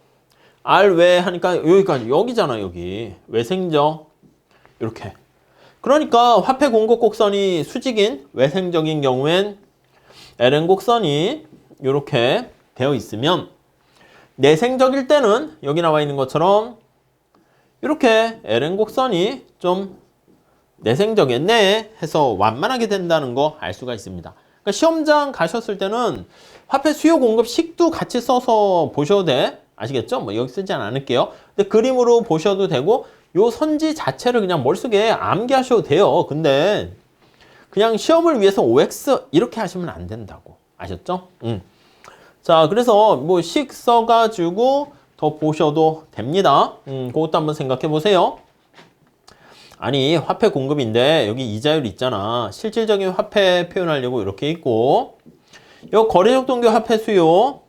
R 외 하니까 여기까지. 여기잖아, 여기. 외생적. 이렇게. 그러니까 화폐 공급 곡선이 수직인 외생적인 경우엔 LN 곡선이 이렇게 되어 있으면 내생적일 때는 여기 나와 있는 것처럼 이렇게 LN 곡선이 좀 내생적이네 해서 완만하게 된다는 거 알 수가 있습니다. 그러니까 시험장 가셨을 때는 화폐 수요 공급 식도 같이 써서 보셔도 돼. 아시겠죠? 뭐 여기 쓰지 않을게요. 근데 그림으로 보셔도 되고 요 선지 자체를 그냥 머릿속에 암기하셔도 돼요. 근데 그냥 시험을 위해서 OX 이렇게 하시면 안 된다고. 아셨죠? 자, 그래서 뭐 식 써가지고 더 보셔도 됩니다. 그것도 한번 생각해 보세요. 아니, 화폐 공급인데 여기 이자율 있잖아. 실질적인 화폐 표현하려고 이렇게 있고 요 거래적 동기 화폐 수요,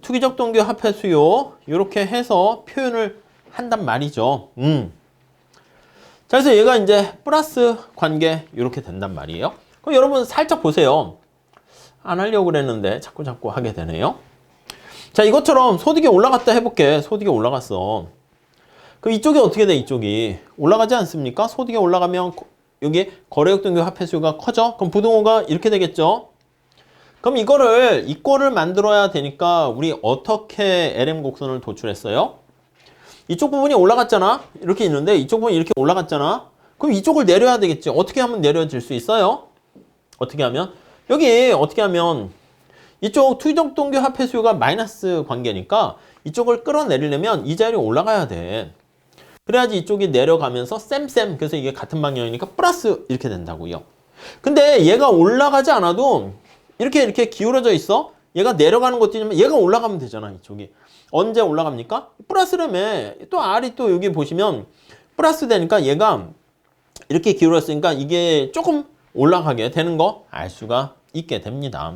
투기적 동기 화폐 수요 이렇게 해서 표현을 한단 말이죠. 자, 그래서 얘가 이제 플러스 관계 이렇게 된단 말이에요. 그럼 여러분 살짝 보세요. 안 하려고 그랬는데 자꾸 하게 되네요. 자, 이것처럼 소득이 올라갔다 해볼게. 소득이 올라갔어. 그럼 이쪽이 어떻게 돼? 이쪽이 올라가지 않습니까? 소득이 올라가면 여기 거래역 등기 화폐 수요가 커져. 그럼 부등호가 이렇게 되겠죠. 그럼 이거를 만들어야 되니까 우리 어떻게 LM 곡선을 도출했어요? 이쪽 부분이 올라갔잖아. 이렇게 있는데 이쪽 부분이 이렇게 올라갔잖아. 그럼 이쪽을 내려야 되겠지. 어떻게 하면 내려질 수 있어요? 어떻게 하면? 여기 어떻게 하면 이쪽 투기적 동기 화폐 수요가 마이너스 관계니까 이쪽을 끌어내리려면 이자율이 올라가야 돼. 그래야지 이쪽이 내려가면서 쌤 그래서 이게 같은 방향이니까 플러스 이렇게 된다고요. 근데 얘가 올라가지 않아도 이렇게 기울어져 있어. 얘가 내려가는 것도 얘가 올라가면 되잖아. 이쪽이. 언제 올라갑니까? 플러스라며. 또 R이 또 여기 보시면 플러스 되니까 얘가 이렇게 기울었으니까 이게 조금 올라가게 되는 거 알 수가 있게 됩니다.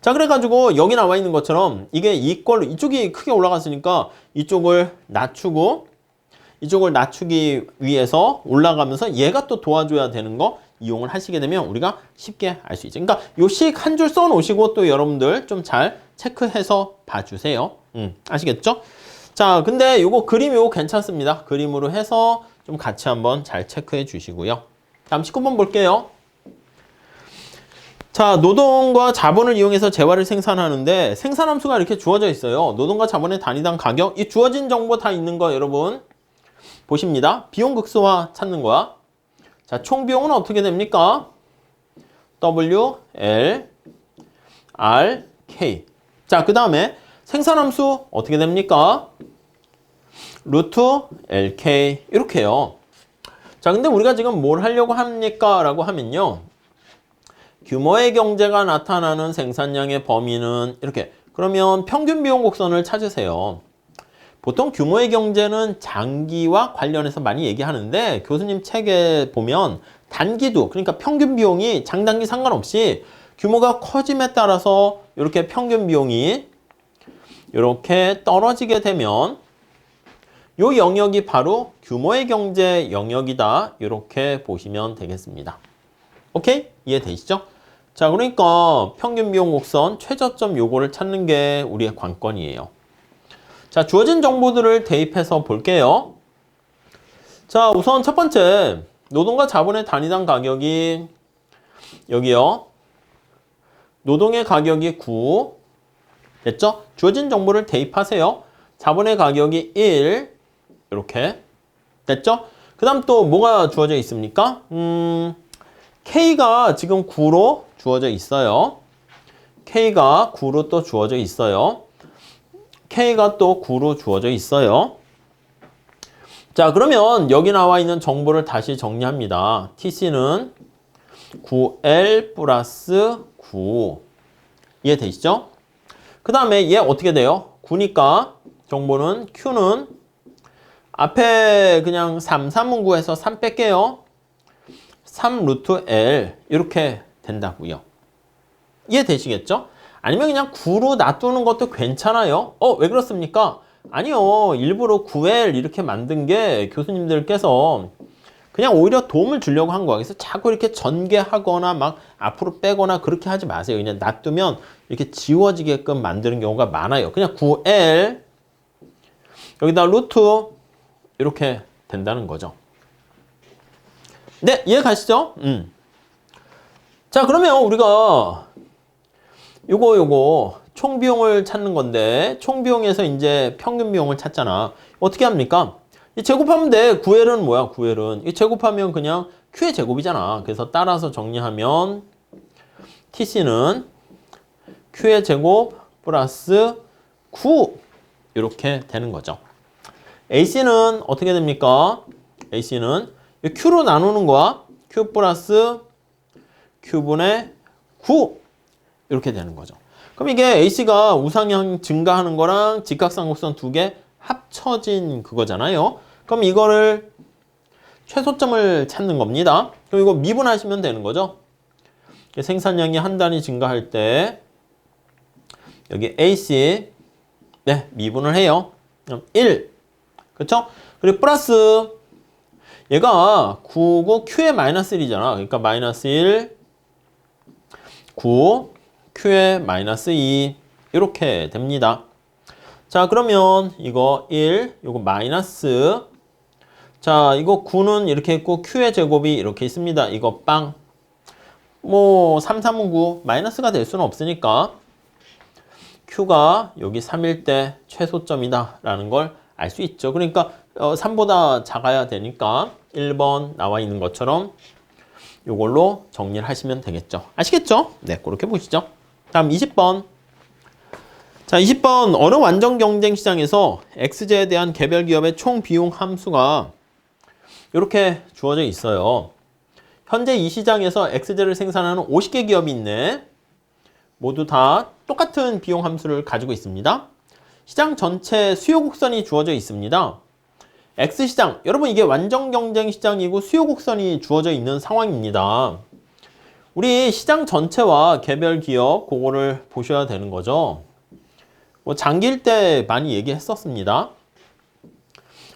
자, 그래가지고 여기 나와 있는 것처럼 이게 이쪽이 크게 올라갔으니까 이쪽을 낮추기 위해서 올라가면서 얘가 또 도와줘야 되는 거 이용을 하시게 되면 우리가 쉽게 알 수 있죠. 그러니까 요 식 한 줄 써 놓으시고 또 여러분들 좀 잘 체크해서 봐주세요. 아시겠죠? 자, 근데 요거 그림 요거 괜찮습니다. 그림으로 해서 좀 같이 한번 잘 체크해 주시고요. 다음 19번 볼게요. 자, 노동과 자본을 이용해서 재화를 생산하는데 생산함수가 이렇게 주어져 있어요. 노동과 자본의 단위당 가격, 이 주어진 정보 다 있는 거 여러분 보십니다. 비용 극소화 찾는 거야. 자, 총 비용은 어떻게 됩니까? W, L, R, K. 자, 그 다음에 생산함수 어떻게 됩니까? 루트 LK 이렇게요. 자, 근데 우리가 지금 뭘 하려고 합니까? 라고 하면요. 규모의 경제가 나타나는 생산량의 범위는 이렇게. 그러면 평균 비용 곡선을 찾으세요. 보통 규모의 경제는 장기와 관련해서 많이 얘기하는데 교수님 책에 보면 단기도, 그러니까 평균 비용이 장단기 상관없이 규모가 커짐에 따라서 이렇게 평균 비용이 이렇게 떨어지게 되면 이 영역이 바로 규모의 경제 영역이다. 이렇게 보시면 되겠습니다. 오케이? 이해되시죠? 자, 그러니까 평균 비용 곡선 최저점 요거를 찾는 게 우리의 관건이에요. 자, 주어진 정보들을 대입해서 볼게요. 자, 우선 첫 번째, 노동과 자본의 단위당 가격이 여기요. 노동의 가격이 9. 됐죠? 주어진 정보를 대입하세요. 4번의 가격이 1 이렇게 됐죠? 그 다음 또 뭐가 주어져 있습니까? K가 지금 9로 주어져 있어요. K가 9로 또 주어져 있어요. K가 또 9로 주어져 있어요. 자, 그러면 여기 나와 있는 정보를 다시 정리합니다. TC는 9L 플러스 9. 이해되시죠? 그 다음에 얘 어떻게 돼요? 9니까 정보는 Q는 앞에 그냥 3, 3은 9에서 3 뺄게요. 3 루트 L 이렇게 된다고요. 이해되시겠죠? 아니면 그냥 9로 놔두는 것도 괜찮아요. 왜 그렇습니까? 아니요. 일부러 9L 이렇게 만든 게 교수님들께서 그냥 오히려 도움을 주려고 한 거야. 그래서 자꾸 이렇게 전개하거나 막 앞으로 빼거나 그렇게 하지 마세요. 그냥 놔두면 이렇게 지워지게끔 만드는 경우가 많아요. 그냥 9L 여기다 루트 이렇게 된다는 거죠. 네, 이해 가시죠? 자, 그러면 우리가 요거 총 비용을 찾는 건데 총 비용에서 이제 평균 비용을 찾잖아. 어떻게 합니까? 이 제곱하면 돼. 9L은 뭐야? 9L은 이 제곱하면 그냥 Q의 제곱이잖아. 그래서 따라서 정리하면 TC는 Q의 제곱 플러스 9 이렇게 되는 거죠. AC는 어떻게 됩니까? AC는 Q로 나누는 거야. Q 플러스 Q분의 9 이렇게 되는 거죠. 그럼 이게 AC가 우상향 증가하는 거랑 직각삼각선 두 개 합쳐진 그거잖아요. 그럼 이거를 최소점을 찾는 겁니다. 그럼 이거 미분하시면 되는 거죠. 생산량이 한 단위 증가할 때 여기 AC 네, 미분을 해요. 그럼 1 그렇죠? 그리고 플러스 얘가 9고 Q의 마이너스 1이잖아. 그러니까 마이너스 1 9 Q의 마이너스 2 이렇게 됩니다. 자, 그러면 이거 1 이거 마이너스 자, 이거 9는 이렇게 있고 Q의 제곱이 이렇게 있습니다. 이거 빵 뭐 3, 3은 9 마이너스가 될 수는 없으니까 Q가 여기 3일 때 최소점이다 라는 걸 알 수 있죠. 그러니까 3보다 작아야 되니까 1번 나와 있는 것처럼 이걸로 정리를 하시면 되겠죠. 아시겠죠? 네, 그렇게 보시죠. 다음 20번. 자, 20번 어느 완전 경쟁 시장에서 XJ에 대한 개별 기업의 총 비용 함수가 이렇게 주어져 있어요. 현재 이 시장에서 XJ를 생산하는 50개 기업이 있네. 모두 다 똑같은 비용 함수를 가지고 있습니다. 시장 전체 수요 곡선이 주어져 있습니다. X시장, 여러분 이게 완전 경쟁 시장이고 수요 곡선이 주어져 있는 상황입니다. 우리 시장 전체와 개별 기업 그거를 보셔야 되는 거죠. 뭐 장기일 때 많이 얘기했었습니다.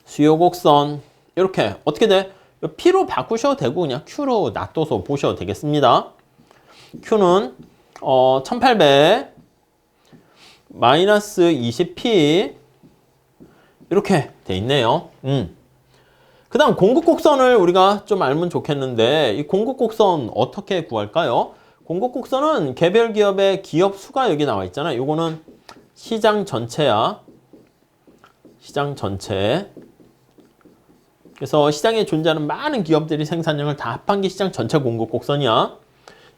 수요 곡선 이렇게 어떻게 돼? P로 바꾸셔도 되고 그냥 Q로 놔둬서 보셔도 되겠습니다. Q는 1800 마이너스 20P 이렇게 돼 있네요. 그 다음 공급곡선을 우리가 좀 알면 좋겠는데 이 공급곡선 어떻게 구할까요? 공급곡선은 개별 기업의 기업 수가 여기 나와 있잖아요. 요거는 시장 전체야. 시장 전체. 그래서 시장에 존재하는 많은 기업들이 생산량을 다 합한 게 시장 전체 공급곡선이야.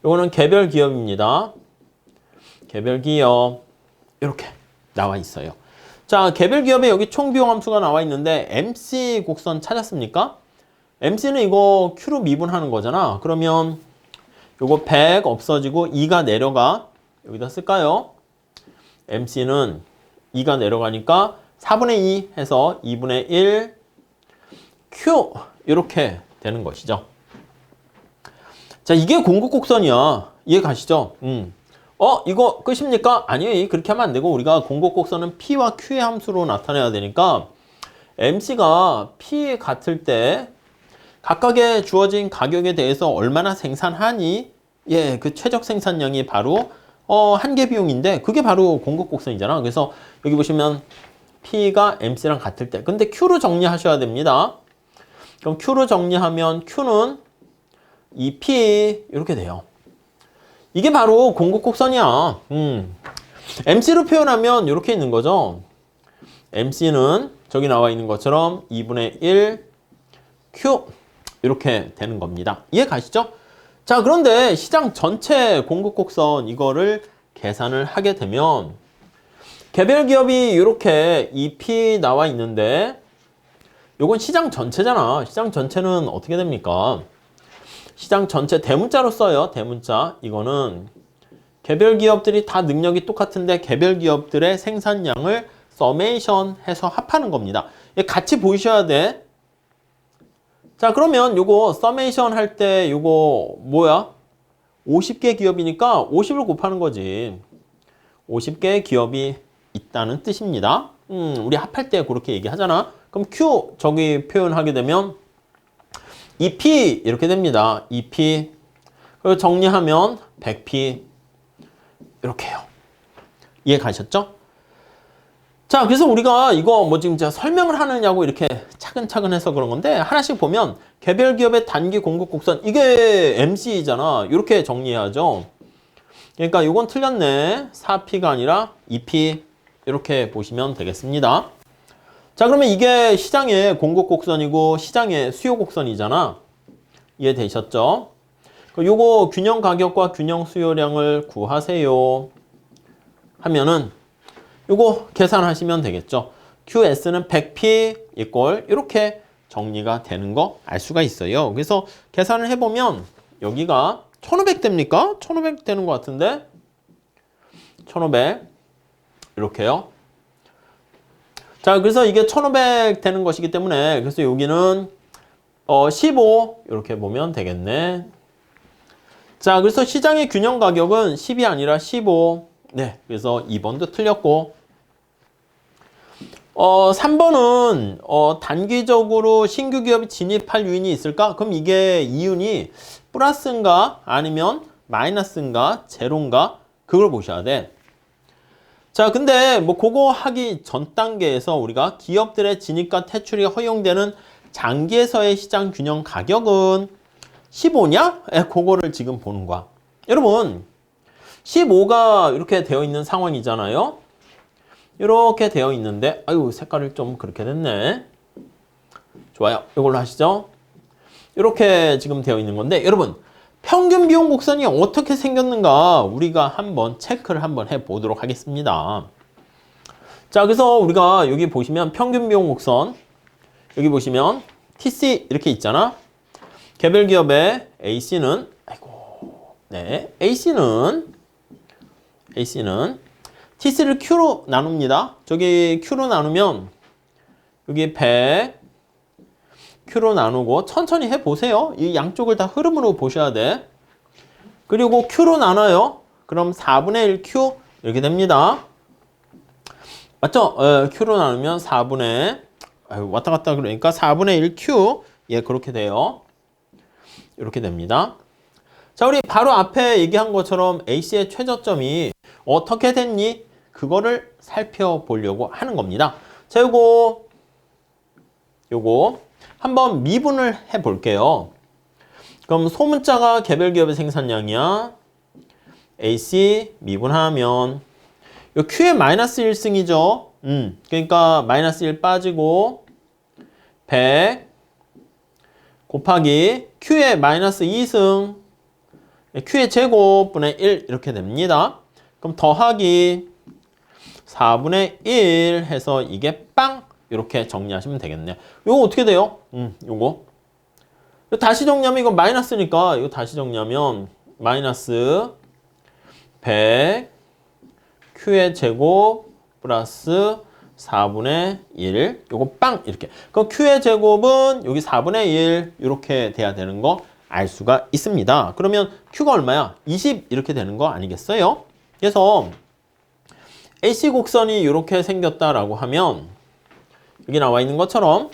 요거는 개별 기업입니다. 개별 기업 이렇게 나와 있어요. 자, 개별 기업에 여기 총 비용 함수가 나와 있는데 MC 곡선 찾았습니까? MC는 이거 Q로 미분하는 거잖아. 그러면 요거 100 없어지고 2가 내려가. 여기다 쓸까요? MC는 2가 내려가니까 4분의 2 해서 2분의 1 Q 이렇게 되는 것이죠. 자, 이게 공급 곡선이야. 이해 가시죠? 이거 끝입니까? 아니에요. 그렇게 하면 안 되고 우리가 공급 곡선은 P와 Q의 함수로 나타내야 되니까 MC가 P 같을 때 각각의 주어진 가격에 대해서 얼마나 생산하니? 예, 그 최적 생산량이 바로 한계 비용인데 그게 바로 공급 곡선이잖아. 그래서 여기 보시면 P가 MC랑 같을 때 근데 Q로 정리하셔야 됩니다. 그럼 Q로 정리하면 Q는 2P 이렇게 돼요. 이게 바로 공급 곡선이야. MC로 표현하면 이렇게 있는 거죠. MC는 저기 나와 있는 것처럼 2분의 1 Q 이렇게 되는 겁니다. 이해 가시죠? 자, 그런데 시장 전체 공급 곡선 이거를 계산을 하게 되면 개별 기업이 이렇게 EP 나와 있는데 요건 시장 전체잖아. 시장 전체는 어떻게 됩니까? 시장 전체 대문자로 써요. 대문자. 이거는 개별 기업들이 다 능력이 똑같은데 개별 기업들의 생산량을 서메이션 해서 합하는 겁니다. 같이 보이셔야 돼. 자, 그러면 요거 서메이션 할 때 요거 뭐야? 50개 기업이니까 50을 곱하는 거지. 50개 기업이 있다는 뜻입니다. 우리 합할 때 그렇게 얘기하잖아. 그럼 Q 저기 표현하게 되면 EP 이렇게 됩니다. EP. 그리고 정리하면 100P 이렇게 해요. 이해 가셨죠? 자, 그래서 우리가 이거 뭐 지금 제가 설명을 하느냐고 이렇게 차근차근 해서 그런 건데 하나씩 보면 개별 기업의 단기 공급 곡선 이게 MC잖아. 이렇게 정리해야죠. 그러니까 이건 틀렸네. 4P가 아니라 2P 이렇게 보시면 되겠습니다. 자, 그러면 이게 시장의 공급 곡선이고 시장의 수요 곡선이잖아. 이해되셨죠? 요거 균형 가격과 균형 수요량을 구하세요 하면은 요거 계산하시면 되겠죠. QS는 100P 이꼴 이렇게 정리가 되는 거 알 수가 있어요. 그래서 계산을 해보면 여기가 1500 됩니까? 1500 되는 것 같은데 1500 이렇게요. 자, 그래서 이게 1500 되는 것이기 때문에 그래서 여기는 15 이렇게 보면 되겠네. 자, 그래서 시장의 균형 가격은 10이 아니라 15. 네, 그래서 2번도 틀렸고 3번은 단기적으로 신규 기업이 진입할 요인이 있을까? 그럼 이게 이윤이 플러스인가 아니면 마이너스인가 제로인가 그걸 보셔야 돼. 자, 근데 뭐 그거 하기 전 단계에서 우리가 기업들의 진입과 퇴출이 허용되는 장기에서의 시장 균형 가격은 15냐? 그거를 지금 보는 거야. 여러분 15가 이렇게 되어 있는 상황이잖아요. 이렇게 되어 있는데 아유 색깔을 좀 그렇게 됐네. 좋아요. 이걸로 하시죠. 이렇게 지금 되어 있는 건데 여러분 평균 비용 곡선이 어떻게 생겼는가 우리가 한번 체크를 한번 해보도록 하겠습니다. 자, 그래서 우리가 여기 보시면 평균 비용 곡선 여기 보시면 TC 이렇게 있잖아. 개별 기업의 AC는 AC는 TC를 Q로 나눕니다. 저기 Q로 나누면 여기 100 Q로 나누고 천천히 해보세요. 이 양쪽을 다 흐름으로 보셔야 돼. 그리고 Q로 나눠요. 그럼 4분의 1 Q 이렇게 됩니다. 맞죠? Q로 나누면 4분의 왔다 갔다 그러니까 4분의 1 Q 예 그렇게 돼요. 이렇게 됩니다. 자, 우리 바로 앞에 얘기한 것처럼 AC의 최저점이 어떻게 됐니? 그거를 살펴보려고 하는 겁니다. 자, 요거 한번 미분을 해 볼게요. 그럼 소문자가 개별 기업의 생산량이야. AC 미분하면 요 Q의 마이너스 1승이죠. 그러니까 마이너스 1 빠지고 100 곱하기 Q의 마이너스 2승 Q의 제곱분의 1 이렇게 됩니다. 그럼 더하기 4분의 1 해서 이게 빵 이렇게 정리하시면 되겠네요. 요거 어떻게 돼요? 요거 다시 정리하면 이거 마이너스니까 이거 다시 정리하면 마이너스 100 Q의 제곱 플러스 4분의 1 요거 빵 이렇게 그럼 Q의 제곱은 여기 4분의 1 이렇게 돼야 되는 거 알 수가 있습니다. 그러면 Q가 얼마야? 20 이렇게 되는 거 아니겠어요? 그래서 AC 곡선이 이렇게 생겼다라고 하면 여기 나와 있는 것처럼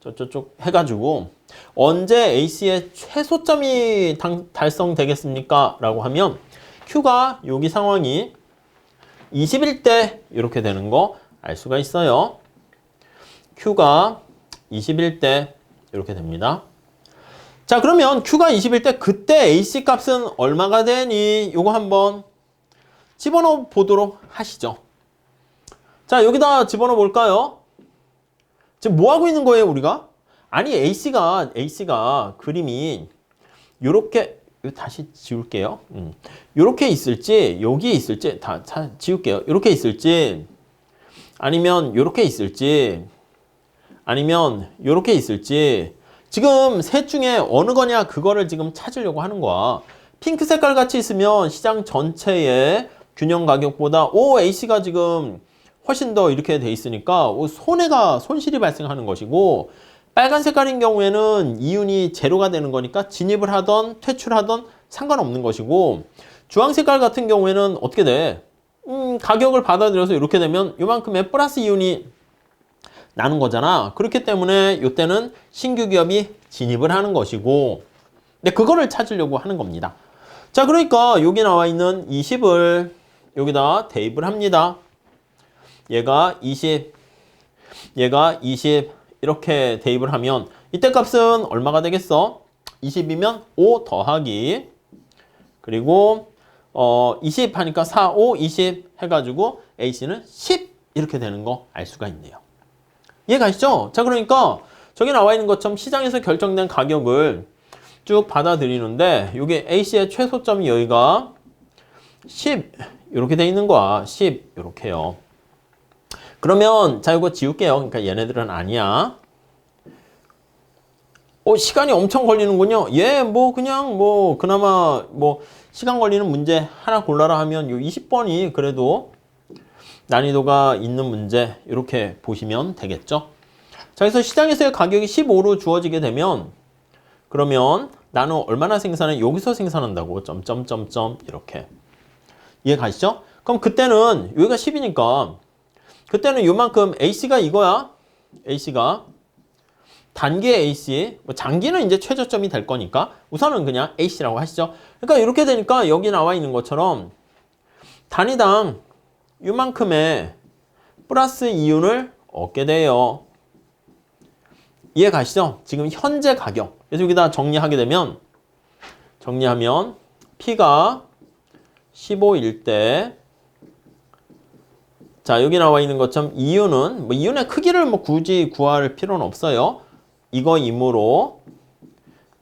저쪽 해가지고 언제 AC의 최소점이 달성되겠습니까? 라고 하면 Q가 여기 상황이 20일 때 이렇게 되는 거 알 수가 있어요. Q가 20일 때 이렇게 됩니다. 자, 그러면 Q가 20일 때 그때 AC 값은 얼마가 되니? 요거 한번 집어넣어 보도록 하시죠. 자, 여기다 집어넣어 볼까요? 지금 뭐 하고 있는 거예요, 우리가? 아니, AC가 그림이 요렇게, 다시 지울게요. 요렇게 있을지, 여기에 있을지, 다 지울게요. 요렇게 있을지, 아니면 요렇게 있을지, 아니면 요렇게 있을지, 지금 셋 중에 어느 거냐, 그거를 지금 찾으려고 하는 거야. 핑크 색깔 같이 있으면 시장 전체의 균형 가격보다, AC가 지금 훨씬 더 이렇게 돼 있으니까 손실이 발생하는 것이고, 빨간 색깔인 경우에는 이윤이 제로가 되는 거니까 진입을 하던 퇴출하던 상관없는 것이고, 주황 색깔 같은 경우에는 어떻게 돼? 가격을 받아들여서 이렇게 되면 요만큼의 플러스 이윤이 나는 거잖아. 그렇기 때문에 이때는 신규 기업이 진입을 하는 것이고, 근데 그거를 찾으려고 하는 겁니다. 자, 그러니까 여기 나와 있는 20을 여기다 대입을 합니다. 얘가 20, 얘가 20 이렇게 대입을 하면 이때 값은 얼마가 되겠어? 20이면 5 더하기, 그리고 20 하니까 4, 5, 20 해가지고 AC는 10 이렇게 되는 거 알 수가 있네요. 이해가시죠? 자, 그러니까 저기 나와 있는 것처럼 시장에서 결정된 가격을 쭉 받아들이는데, 이게 AC의 최소점이 여기가 10 이렇게 돼 있는 거야. 10 이렇게요. 그러면 자, 이거 지울게요. 그러니까 얘네들은 아니야. 시간이 엄청 걸리는군요. 그냥 그나마 시간 걸리는 문제 하나 골라라 하면 요 20번이 그래도 난이도가 있는 문제, 이렇게 보시면 되겠죠. 자, 그래서 시장에서의 가격이 15로 주어지게 되면, 그러면 나는 얼마나 생산해? 여기서 생산한다고. 점점점점 이렇게. 이해 가시죠? 그럼 그때는 여기가 10이니까 그때는 요만큼 AC가 이거야. AC가 단기 AC, 장기는 이제 최저점이 될 거니까 우선은 그냥 AC라고 하시죠. 그러니까 이렇게 되니까 여기 나와 있는 것처럼 단위당 요만큼의 플러스 이윤을 얻게 돼요. 이해 가시죠? 지금 현재 가격. 그래서 여기다 정리하면 P가 15일 때, 자, 여기 나와 있는 것처럼 이윤은 이윤의 크기를 굳이 구할 필요는 없어요. 이거이므로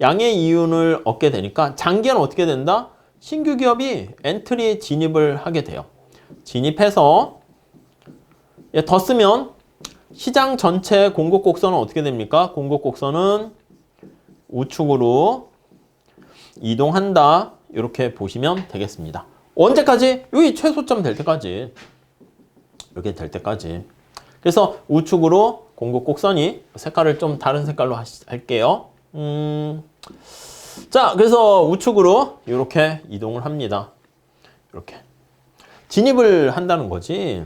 양의 이윤을 얻게 되니까 장기는 어떻게 된다? 신규 기업이 엔트리 진입을 하게 돼요. 진입해서 더 쓰면 시장 전체 공급 곡선은 어떻게 됩니까? 공급 곡선은 우측으로 이동한다. 이렇게 보시면 되겠습니다. 언제까지? 여기 최소점 될 때까지. 이렇게 될 때까지. 그래서 우측으로 공급 곡선이, 색깔을 좀 다른 색깔로 할게요. 자, 그래서 우측으로 이렇게 이동을 합니다. 이렇게. 진입을 한다는 거지.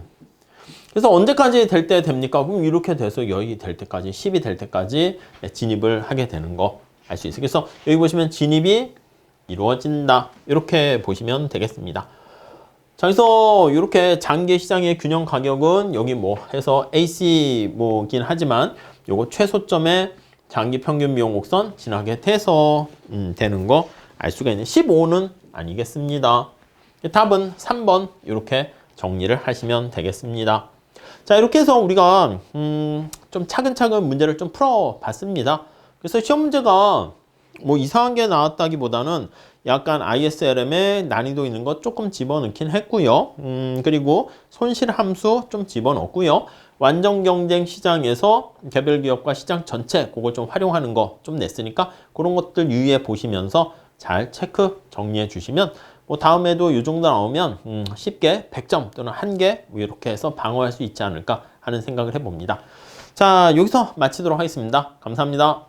그래서 언제까지 될 때 됩니까? 그럼 이렇게 돼서 여기 될 때까지, 10이 될 때까지 진입을 하게 되는 거 알 수 있어요. 그래서 여기 보시면 진입이 이루어진다. 이렇게 보시면 되겠습니다. 자, 그래서 이렇게 장기 시장의 균형 가격은 여기 해서 AC 긴 하지만 요거 최소점의 장기 평균 비용 곡선 지나게 돼서 되는 거 알 수가 있는 15는 아니겠습니다. 답은 3번 이렇게 정리를 하시면 되겠습니다. 자, 이렇게 해서 우리가 좀 차근차근 문제를 좀 풀어봤습니다. 그래서 시험 문제가 이상한 게 나왔다기보다는 약간 ISLM에 난이도 있는 거 조금 집어넣긴 했고요. 그리고 손실 함수 좀 집어넣었고요. 완전 경쟁 시장에서 개별 기업과 시장 전체 그걸 좀 활용하는 거 좀 냈으니까 그런 것들 유의해 보시면서 잘 체크 정리해 주시면 다음에도 이 정도 나오면 쉽게 100점 또는 1개 이렇게 해서 방어할 수 있지 않을까 하는 생각을 해봅니다. 자, 여기서 마치도록 하겠습니다. 감사합니다.